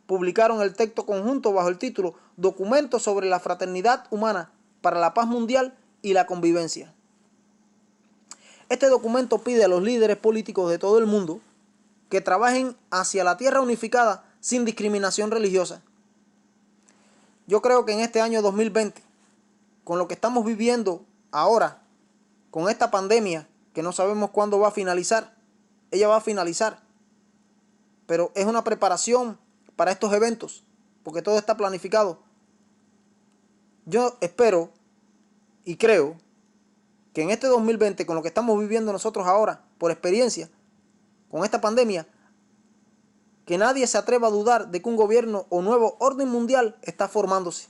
publicaron el texto conjunto bajo el título Documento sobre la fraternidad humana para la paz mundial y la convivencia. Este documento pide a los líderes políticos de todo el mundo que trabajen hacia la tierra unificada sin discriminación religiosa. Yo creo que en este año 2020, con lo que estamos viviendo ahora, con esta pandemia que no sabemos cuándo va a finalizar, ella va a finalizar, pero es una preparación para estos eventos, porque todo está planificado. Yo espero y creo que en este 2020, con lo que estamos viviendo nosotros ahora, por experiencia, con esta pandemia, que nadie se atreva a dudar de que un gobierno o nuevo orden mundial está formándose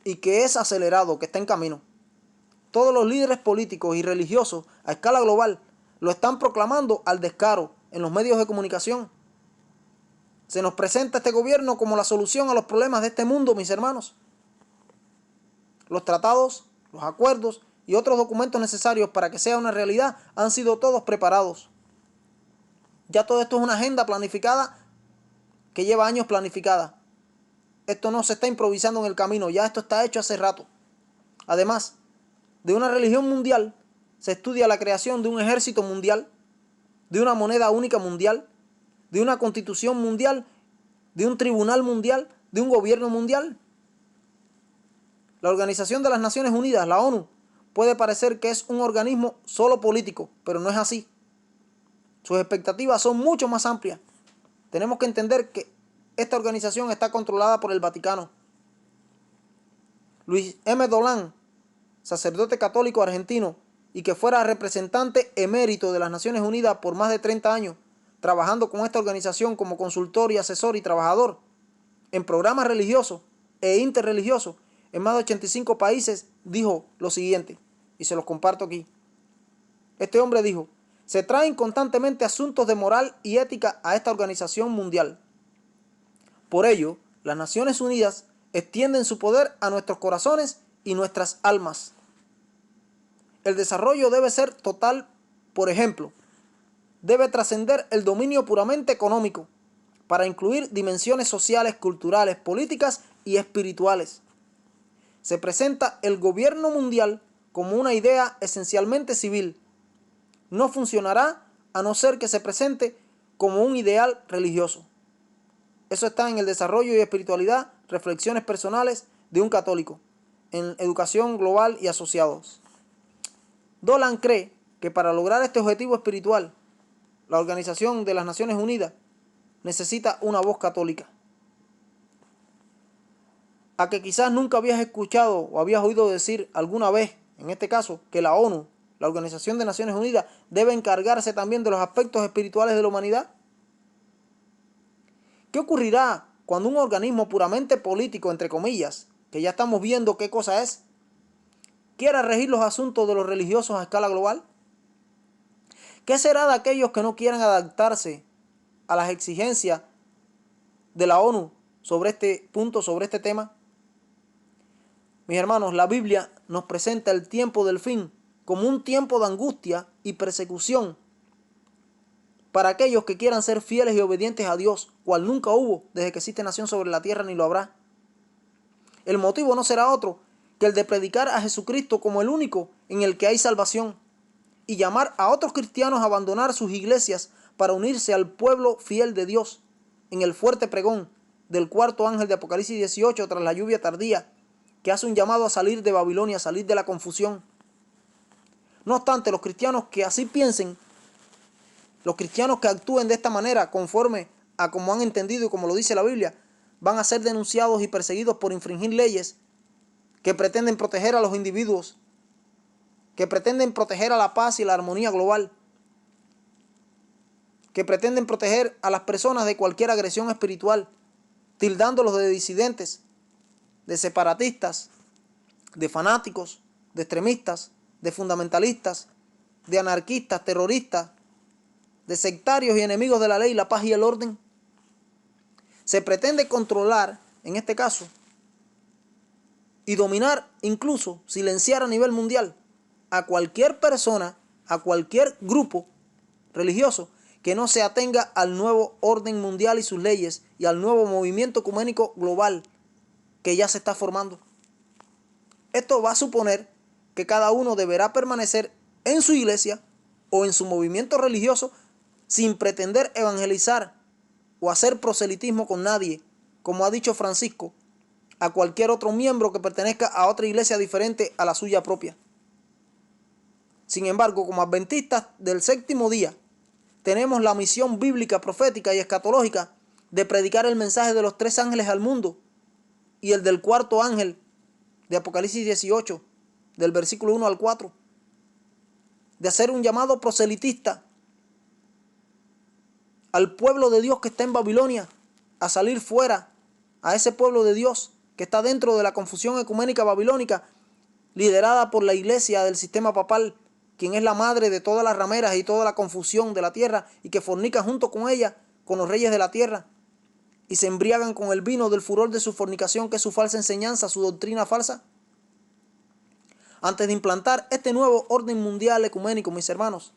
y que es acelerado, que está en camino. Todos los líderes políticos y religiosos a escala global lo están proclamando al descaro en los medios de comunicación. Se nos presenta este gobierno como la solución a los problemas de este mundo, mis hermanos. Los tratados, los acuerdos y otros documentos necesarios para que sea una realidad han sido todos preparados. Ya todo esto es una agenda planificada que lleva años planificada. Esto no se está improvisando en el camino, ya esto está hecho hace rato. Además de una religión mundial, se estudia la creación de un ejército mundial, de una moneda única mundial, de una constitución mundial, de un tribunal mundial, de un gobierno mundial. La Organización de las Naciones Unidas, la ONU, puede parecer que es un organismo solo político, pero no es así. Sus expectativas son mucho más amplias. Tenemos que entender que esta organización está controlada por el Vaticano. Luis M. Dolan, sacerdote católico argentino y que fuera representante emérito de las Naciones Unidas por más de 30 años, trabajando con esta organización como consultor y asesor y trabajador en programas religiosos e interreligiosos en más de 85 países, dijo lo siguiente, y se los comparto aquí. Este hombre dijo: se traen constantemente asuntos de moral y ética a esta organización mundial. Por ello, las Naciones Unidas extienden su poder a nuestros corazones y nuestras almas. El desarrollo debe ser total, por ejemplo, debe trascender el dominio puramente económico para incluir dimensiones sociales, culturales, políticas y espirituales. Se presenta el gobierno mundial como una idea esencialmente civil. No funcionará a no ser que se presente como un ideal religioso. Eso está en el desarrollo y espiritualidad, reflexiones personales de un católico, en Educación Global y Asociados. Dolan cree que para lograr este objetivo espiritual, la Organización de las Naciones Unidas necesita una voz católica. A que quizás nunca habías escuchado o habías oído decir alguna vez, en este caso, que la ONU, la Organización de Naciones Unidas, debe encargarse también de los aspectos espirituales de la humanidad. ¿Qué ocurrirá cuando un organismo puramente político, entre comillas, que ya estamos viendo qué cosa es, quiera regir los asuntos de los religiosos a escala global? ¿Qué será de aquellos que no quieran adaptarse a las exigencias de la ONU sobre este punto, sobre este tema? Mis hermanos, la Biblia nos presenta el tiempo del fin como un tiempo de angustia y persecución para aquellos que quieran ser fieles y obedientes a Dios, cual nunca hubo desde que existe nación sobre la tierra ni lo habrá. El motivo no será otro que el de predicar a Jesucristo como el único en el que hay salvación y llamar a otros cristianos a abandonar sus iglesias para unirse al pueblo fiel de Dios en el fuerte pregón del cuarto ángel de Apocalipsis 18 tras la lluvia tardía, que hace un llamado a salir de Babilonia, a salir de la confusión. No obstante, los cristianos que así piensen, los cristianos que actúen de esta manera, conforme a como han entendido y como lo dice la Biblia, van a ser denunciados y perseguidos por infringir leyes que pretenden proteger a los individuos, que pretenden proteger a la paz y la armonía global, que pretenden proteger a las personas de cualquier agresión espiritual, tildándolos de disidentes, de separatistas, de fanáticos, de extremistas, de fundamentalistas, de anarquistas, terroristas, de sectarios y enemigos de la ley, la paz y el orden. Se pretende controlar, en este caso, y dominar, incluso silenciar a nivel mundial a cualquier persona, a cualquier grupo religioso que no se atenga al nuevo orden mundial y sus leyes y al nuevo movimiento ecuménico global que ya se está formando. Esto va a suponer que cada uno deberá permanecer en su iglesia o en su movimiento religioso sin pretender evangelizar o hacer proselitismo con nadie, como ha dicho Francisco, a cualquier otro miembro que pertenezca a otra iglesia diferente a la suya propia. Sin embargo, como adventistas del séptimo día, tenemos la misión bíblica, profética y escatológica de predicar el mensaje de los tres ángeles al mundo y el del cuarto ángel de Apocalipsis 18, del versículo 1 al 4, de hacer un llamado proselitista al pueblo de Dios que está en Babilonia, a salir fuera, a ese pueblo de Dios que está dentro de la confusión ecuménica babilónica, liderada por la iglesia del sistema papal, quien es la madre de todas las rameras y toda la confusión de la tierra, y que fornica junto con ella, con los reyes de la tierra, y se embriagan con el vino del furor de su fornicación, que es su falsa enseñanza, su doctrina falsa. Antes de implantar este nuevo orden mundial ecuménico, mis hermanos,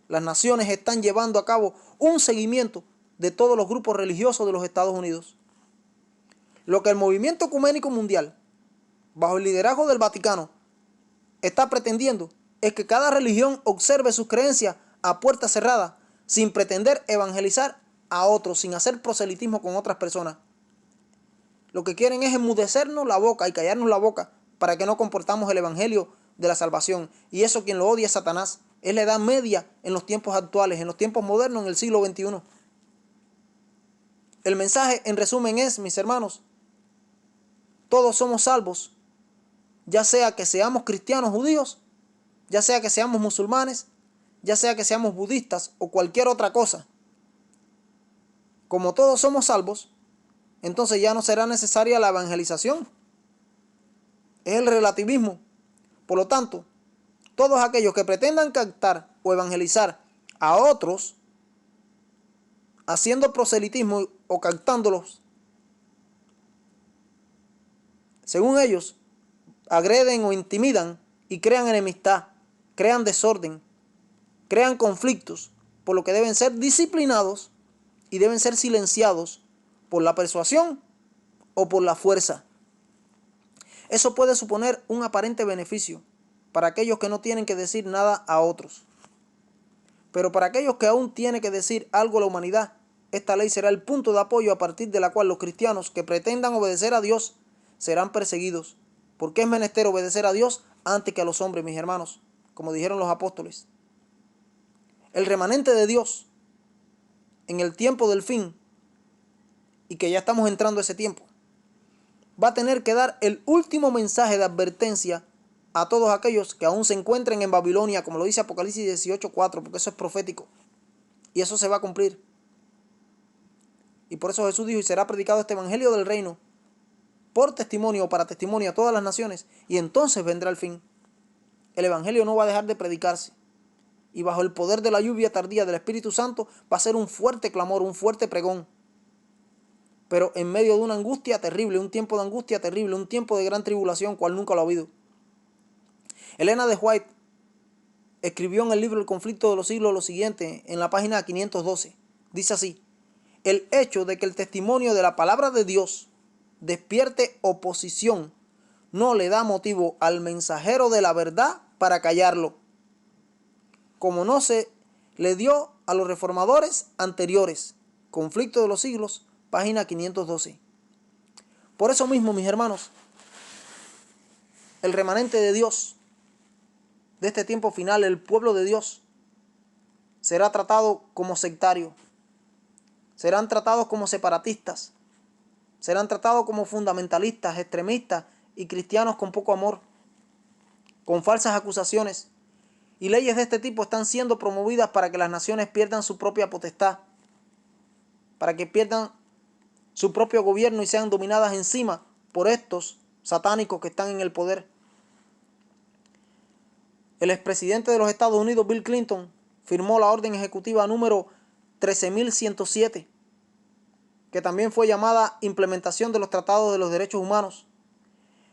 las naciones están llevando a cabo un seguimiento de todos los grupos religiosos de los Estados Unidos. Lo que el movimiento ecuménico mundial, bajo el liderazgo del Vaticano, está pretendiendo es que cada religión observe sus creencias a puerta cerrada, sin pretender evangelizar a otros, sin hacer proselitismo con otras personas. Lo que quieren es enmudecernos la boca y callarnos la boca para que no comportamos el evangelio de la salvación. Y eso quien lo odia es Satanás. Es la edad media en los tiempos actuales, en los tiempos modernos, en el siglo XXI. El mensaje, en resumen, es, mis hermanos, todos somos salvos, ya sea que seamos cristianos judíos, ya sea que seamos musulmanes, ya sea que seamos budistas o cualquier otra cosa. Como todos somos salvos, entonces ya no será necesaria la evangelización. Es el relativismo. Por lo tanto, todos aquellos que pretendan captar o evangelizar a otros, haciendo proselitismo o captándolos, según ellos, agreden o intimidan y crean enemistad, crean desorden, crean conflictos, por lo que deben ser disciplinados y deben ser silenciados por la persuasión o por la fuerza. Eso puede suponer un aparente beneficio para aquellos que no tienen que decir nada a otros. Pero para aquellos que aún tienen que decir algo a la humanidad, esta ley será el punto de apoyo a partir de la cual los cristianos que pretendan obedecer a Dios serán perseguidos. Porque es menester obedecer a Dios antes que a los hombres, mis hermanos, como dijeron los apóstoles. El remanente de Dios en el tiempo del fin, y que ya estamos entrando a ese tiempo, va a tener que dar el último mensaje de advertencia a todos aquellos que aún se encuentren en Babilonia, como lo dice Apocalipsis 18:4, porque eso es profético y eso se va a cumplir. Y por eso Jesús dijo: y será predicado este evangelio del reino por testimonio o para testimonio a todas las naciones, y entonces vendrá el fin. El evangelio no va a dejar de predicarse, y bajo el poder de la lluvia tardía del Espíritu Santo va a ser un fuerte clamor, un fuerte pregón, pero en medio de una angustia terrible, un tiempo de angustia terrible, un tiempo de gran tribulación, cual nunca lo ha habido. Elena de White escribió en el libro El conflicto de los siglos lo siguiente, en la página 512. Dice así: el hecho de que el testimonio de la palabra de Dios despierte oposición no le da motivo al mensajero de la verdad para callarlo, como no se le dio a los reformadores anteriores. Conflicto de los siglos, página 512. Por eso mismo, mis hermanos, el remanente de Dios de este tiempo final, el pueblo de Dios, será tratado como sectario, serán tratados como separatistas, serán tratados como fundamentalistas, extremistas y cristianos con poco amor, con falsas acusaciones. Y leyes de este tipo están siendo promovidas para que las naciones pierdan su propia potestad, para que pierdan su propio gobierno y sean dominadas encima por estos satánicos que están en el poder. El expresidente de los Estados Unidos, Bill Clinton, firmó la orden ejecutiva número 13.107, que también fue llamada Implementación de los Tratados de los Derechos Humanos,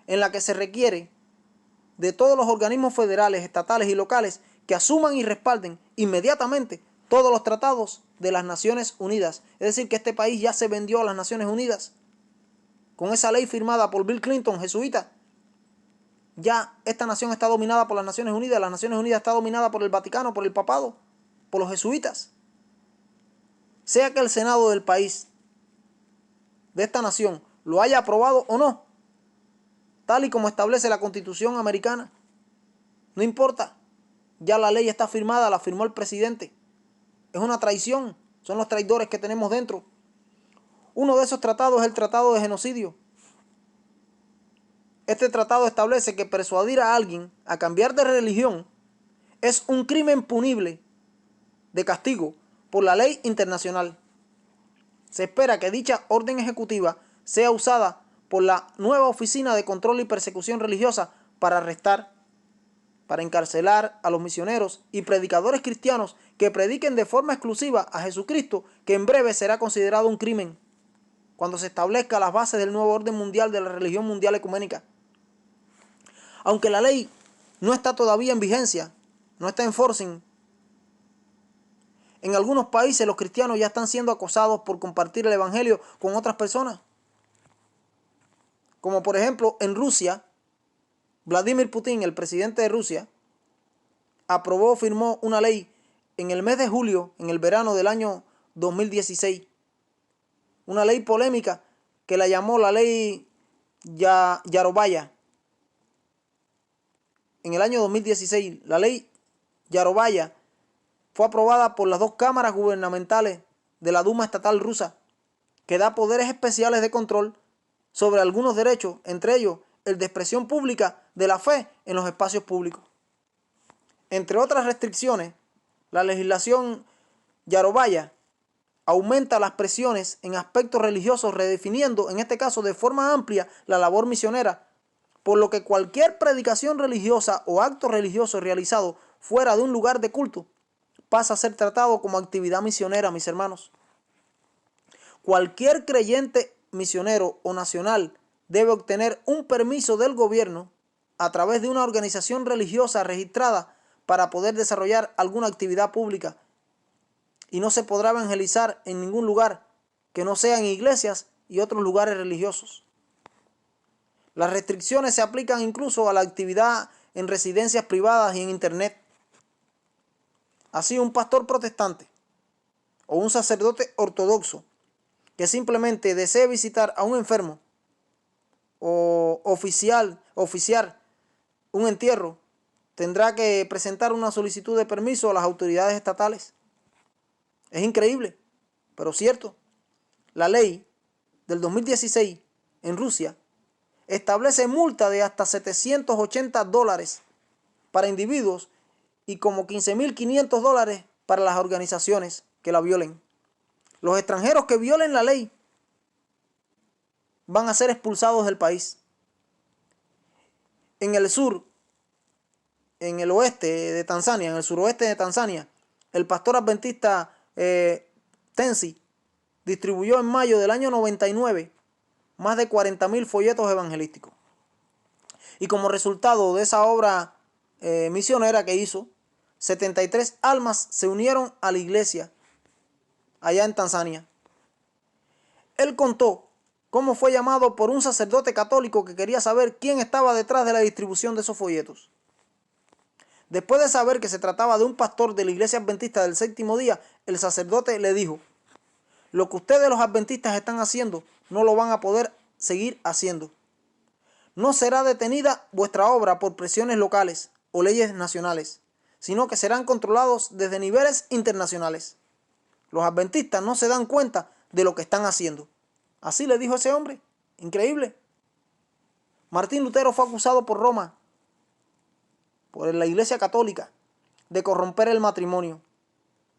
en la que se requiere de todos los organismos federales, estatales y locales que asuman y respalden inmediatamente todos los tratados de las Naciones Unidas. Es decir, que este país ya se vendió a las Naciones Unidas. Con esa ley firmada por Bill Clinton, jesuita, ya esta nación está dominada por las Naciones Unidas. Las Naciones Unidas está dominada por el Vaticano, por el papado, por los jesuitas. Sea que el Senado del país, de esta nación, lo haya aprobado o no, tal y como establece la Constitución americana, no importa. Ya la ley está firmada, la firmó el presidente. Es una traición, son los traidores que tenemos dentro. Uno de esos tratados es el Tratado de Genocidio. Este tratado establece que persuadir a alguien a cambiar de religión es un crimen punible de castigo por la ley internacional. Se espera que dicha orden ejecutiva sea usada por la nueva Oficina de Control y Persecución Religiosa para arrestar, para encarcelar a los misioneros y predicadores cristianos que prediquen de forma exclusiva a Jesucristo, que en breve será considerado un crimen cuando se establezca las bases del nuevo orden mundial de la religión mundial ecuménica. Aunque la ley no está todavía en vigencia, no está en forcing, en algunos países los cristianos ya están siendo acosados por compartir el evangelio con otras personas. Como por ejemplo en Rusia, Vladimir Putin, el presidente de Rusia, firmó una ley en el mes de julio, en el verano del año 2016. Una ley polémica que la llamó la ley Yarovaya. En el año 2016, la ley Yarovaya fue aprobada por las dos cámaras gubernamentales de la Duma estatal rusa, que da poderes especiales de control sobre algunos derechos, entre ellos el de expresión pública de la fe en los espacios públicos. Entre otras restricciones, la legislación Yarovaya aumenta las presiones en aspectos religiosos, redefiniendo, en este caso de forma amplia, la labor misionera, por lo que cualquier predicación religiosa o acto religioso realizado fuera de un lugar de culto pasa a ser tratado como actividad misionera, mis hermanos. Cualquier creyente misionero o nacional debe obtener un permiso del gobierno a través de una organización religiosa registrada para poder desarrollar alguna actividad pública, y no se podrá evangelizar en ningún lugar que no sea en iglesias y otros lugares religiosos. Las restricciones se aplican incluso a la actividad en residencias privadas y en internet. Así, un pastor protestante o un sacerdote ortodoxo que simplemente desee visitar a un enfermo o oficiar un entierro tendrá que presentar una solicitud de permiso a las autoridades estatales. Es increíble, pero cierto. La ley del 2016 en Rusia establece multa de hasta $780 para individuos y como $15.500 para las organizaciones que la violen. Los extranjeros que violen la ley van a ser expulsados del país. En el sur, en el oeste de Tanzania, en el suroeste de Tanzania, el pastor adventista Tensi distribuyó en mayo del año 99 más de 40.000 folletos evangelísticos. Y como resultado de esa obra misionera que hizo, 73 almas se unieron a la iglesia allá en Tanzania. Él contó cómo fue llamado por un sacerdote católico que quería saber quién estaba detrás de la distribución de esos folletos. Después de saber que se trataba de un pastor de la iglesia adventista del séptimo día, el sacerdote le dijo: lo que ustedes los adventistas están haciendo no lo van a poder seguir haciendo. No será detenida vuestra obra por presiones locales o leyes nacionales, sino que serán controlados desde niveles internacionales. Los adventistas no se dan cuenta de lo que están haciendo. Así le dijo ese hombre. Increíble. Martín Lutero fue acusado por Roma, por la Iglesia Católica, de corromper el matrimonio,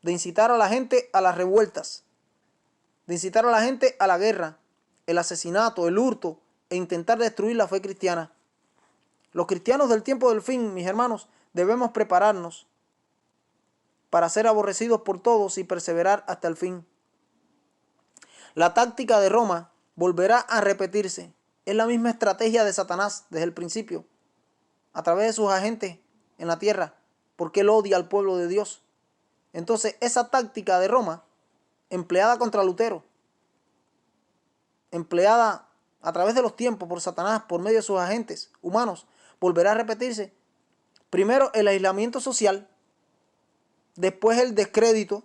de incitar a la gente a las revueltas, de incitar a la gente a la guerra, el asesinato, el hurto e intentar destruir la fe cristiana. Los cristianos del tiempo del fin, mis hermanos, debemos prepararnos para ser aborrecidos por todos y perseverar hasta el fin. La táctica de Roma volverá a repetirse. Es la misma estrategia de Satanás desde el principio, a través de sus agentes en la tierra, porque él odia al pueblo de Dios. Entonces, esa táctica de Roma, empleada contra Lutero, empleada a través de los tiempos por Satanás, por medio de sus agentes humanos, volverá a repetirse. Primero el aislamiento social, después el descrédito,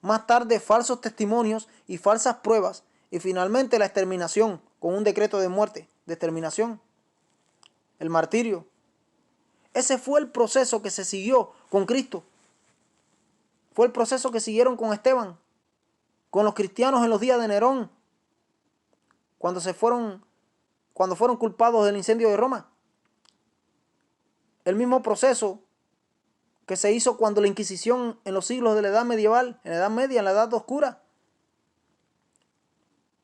más tarde falsos testimonios y falsas pruebas, y finalmente la exterminación con un decreto de muerte, de exterminación, el martirio. Ese fue el proceso que se siguió con Cristo. Fue el proceso que siguieron con Esteban, con los cristianos en los días de Nerón, cuando fueron culpados del incendio de Roma. El mismo proceso que se hizo cuando la Inquisición en los siglos de la Edad Medieval, en la Edad Media, en la Edad Oscura.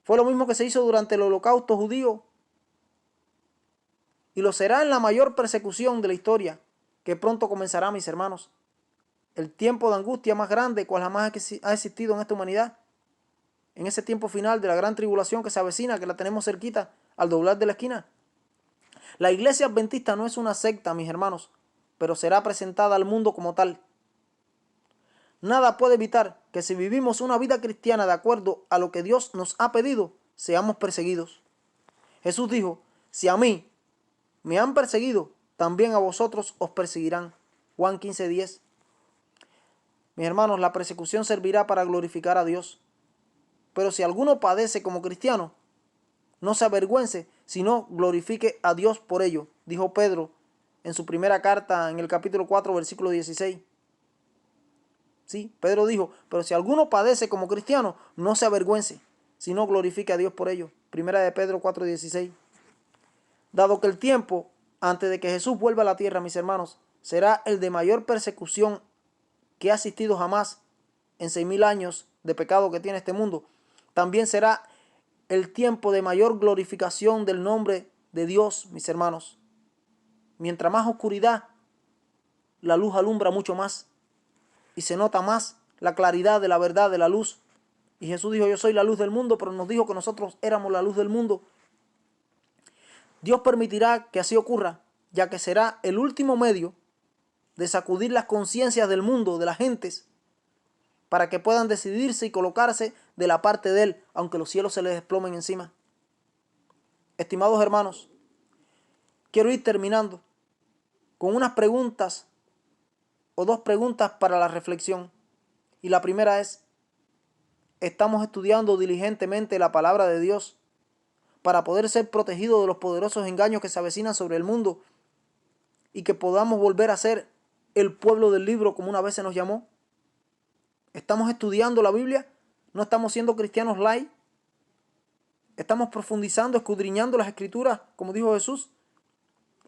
Fue lo mismo que se hizo durante el Holocausto judío. Y lo será en la mayor persecución de la historia, que pronto comenzará, mis hermanos. El tiempo de angustia más grande cual jamás ha existido en esta humanidad. En ese tiempo final de la gran tribulación que se avecina, que la tenemos cerquita, al doblar de la esquina. La iglesia adventista no es una secta, mis hermanos, pero será presentada al mundo como tal. Nada puede evitar que si vivimos una vida cristiana de acuerdo a lo que Dios nos ha pedido, seamos perseguidos. Jesús dijo, si a mí me han perseguido, también a vosotros os perseguirán. Juan 15:10. Mis hermanos, la persecución servirá para glorificar a Dios. Pero si alguno padece como cristiano, no se avergüence, sino glorifique a Dios por ello, dijo Pedro en su primera carta en el capítulo 4, versículo 16. Sí, Pedro dijo, pero si alguno padece como cristiano, no se avergüence, sino glorifique a Dios por ello. Primera de Pedro 4:16. Dado que el tiempo, antes de que Jesús vuelva a la tierra, mis hermanos, será el de mayor persecución que ha existido jamás en 6.000 años de pecado que tiene este mundo, también será el tiempo de mayor glorificación del nombre de Dios, mis hermanos. Mientras más oscuridad, la luz alumbra mucho más y se nota más la claridad de la verdad, de la luz. Y Jesús dijo, yo soy la luz del mundo, pero nos dijo que nosotros éramos la luz del mundo. Dios permitirá que así ocurra, ya que será el último medio de sacudir las conciencias del mundo, de las gentes, para que puedan decidirse y colocarse de la parte de Él, aunque los cielos se les desplomen encima. Estimados hermanos, quiero ir terminando con unas preguntas o dos preguntas para la reflexión. Y la primera es, ¿estamos estudiando diligentemente la palabra de Dios para poder ser protegidos de los poderosos engaños que se avecinan sobre el mundo y que podamos volver a ser el pueblo del libro como una vez se nos llamó? ¿Estamos estudiando la Biblia? ¿No estamos siendo cristianos light? ¿Estamos profundizando, escudriñando las Escrituras, como dijo Jesús?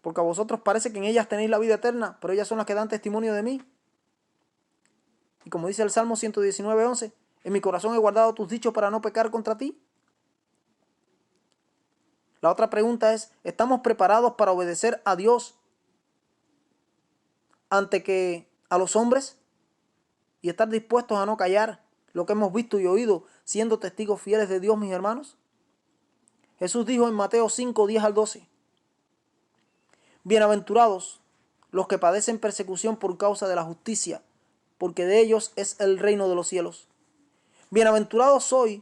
Porque a vosotros parece que en ellas tenéis la vida eterna, pero ellas son las que dan testimonio de mí. Y como dice el Salmo 119:11, en mi corazón he guardado tus dichos para no pecar contra ti. La otra pregunta es, ¿estamos preparados para obedecer a Dios ante que a los hombres? Y estar dispuestos a no callar lo que hemos visto y oído, siendo testigos fieles de Dios, mis hermanos. Jesús dijo en Mateo 5:10-12, bienaventurados los que padecen persecución por causa de la justicia, porque de ellos es el reino de los cielos. Bienaventurados sois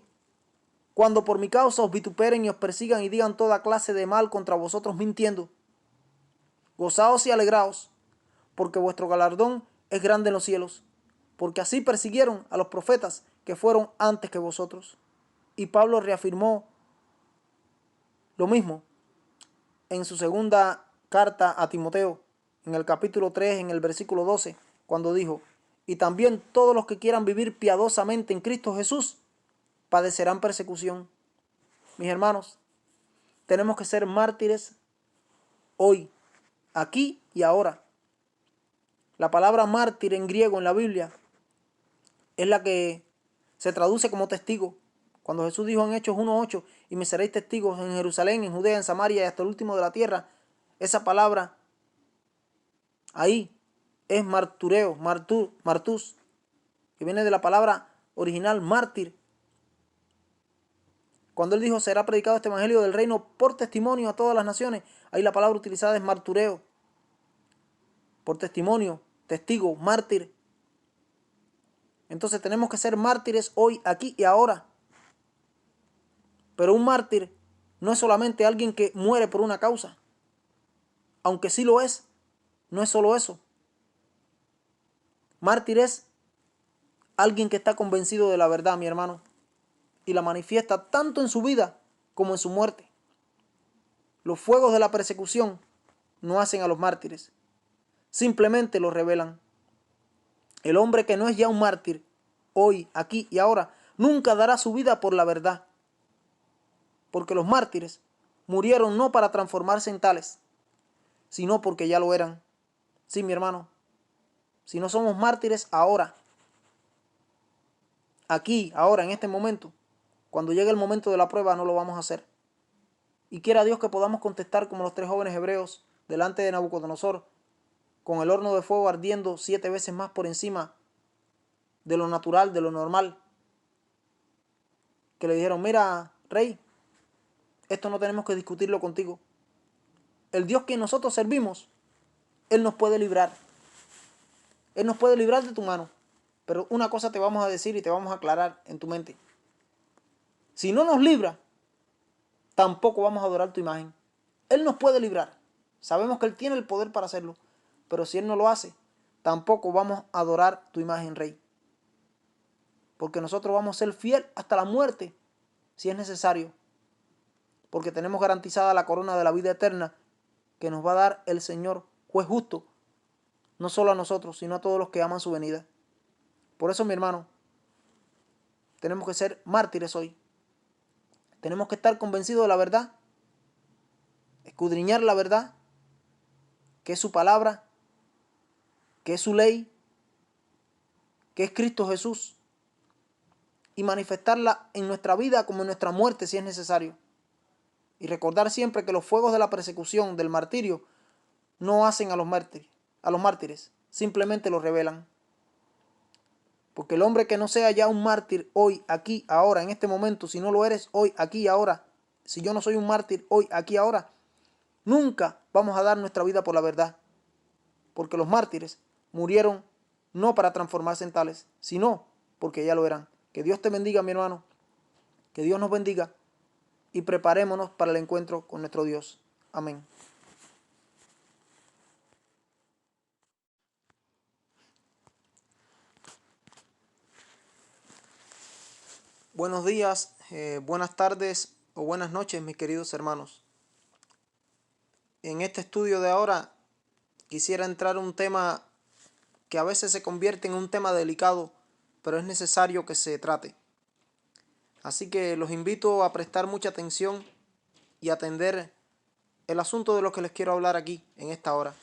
cuando por mi causa os vituperen y os persigan y digan toda clase de mal contra vosotros mintiendo. Gozaos y alegraos, porque vuestro galardón es grande en los cielos, porque así persiguieron a los profetas que fueron antes que vosotros. Y Pablo reafirmó Lo mismo en su segunda carta a Timoteo, en el capítulo 3, en el versículo 12, cuando dijo: y también todos los que quieran vivir piadosamente en Cristo Jesús padecerán persecución. Mis hermanos, tenemos que ser mártires hoy, aquí y ahora. La palabra mártir en griego en la Biblia es la que se traduce como testigo. Cuando Jesús dijo en Hechos 1:8, y me seréis testigos en Jerusalén, en Judea, en Samaria y hasta el último de la tierra, esa palabra ahí es martureo, martus, que viene de la palabra original mártir. Cuando él dijo: será predicado este evangelio del reino por testimonio a todas las naciones, ahí la palabra utilizada es martureo, por testimonio, testigo, mártir. Entonces tenemos que ser mártires hoy, aquí y ahora. Pero un mártir no es solamente alguien que muere por una causa, aunque sí lo es, no es solo eso. Mártir es alguien que está convencido de la verdad, mi hermano, y la manifiesta tanto en su vida como en su muerte. Los fuegos de la persecución no hacen a los mártires, simplemente los revelan. El hombre que no es ya un mártir, hoy, aquí y ahora, nunca dará su vida por la verdad, porque los mártires murieron no para transformarse en tales, sino porque ya lo eran. Sí, mi hermano, si no somos mártires ahora, aquí, ahora, en este momento, cuando llegue el momento de la prueba no lo vamos a hacer. Y quiera Dios que podamos contestar como los 3 jóvenes hebreos delante de Nabucodonosor, con el horno de fuego ardiendo 7 veces más por encima de lo natural, de lo normal. Que le dijeron: mira, rey, esto no tenemos que discutirlo contigo. El Dios que nosotros servimos, Él nos puede librar. Él nos puede librar de tu mano. Pero una cosa te vamos a decir y te vamos a aclarar en tu mente. Si no nos libra, tampoco vamos a adorar tu imagen. Él nos puede librar. Sabemos que Él tiene el poder para hacerlo. Pero si Él no lo hace, tampoco vamos a adorar tu imagen, rey. Porque nosotros vamos a ser fiel hasta la muerte, si es necesario. Porque tenemos garantizada la corona de la vida eterna que nos va a dar el Señor, juez justo. No solo a nosotros, sino a todos los que aman su venida. Por eso, mi hermano, tenemos que ser mártires hoy. Tenemos que estar convencidos de la verdad, escudriñar la verdad, que es su palabra, que es su ley, que es Cristo Jesús, y manifestarla en nuestra vida como en nuestra muerte si es necesario. Y recordar siempre que los fuegos de la persecución, del martirio, no hacen a los mártires, simplemente los revelan. Porque el hombre que no sea ya un mártir hoy, aquí, ahora, en este momento, si no lo eres hoy, aquí y ahora, si yo no soy un mártir hoy, aquí, ahora, nunca vamos a dar nuestra vida por la verdad. Porque los mártires murieron no para transformarse en tales, sino porque ya lo eran. Que Dios te bendiga, mi hermano. Que Dios nos bendiga. Y preparémonos para el encuentro con nuestro Dios. Amén. Buenos días, buenas tardes o buenas noches, mis queridos hermanos. En este estudio de ahora quisiera entrar en un tema que a veces se convierte en un tema delicado, pero es necesario que se trate. Así que los invito a prestar mucha atención y atender el asunto de lo que les quiero hablar aquí en esta hora.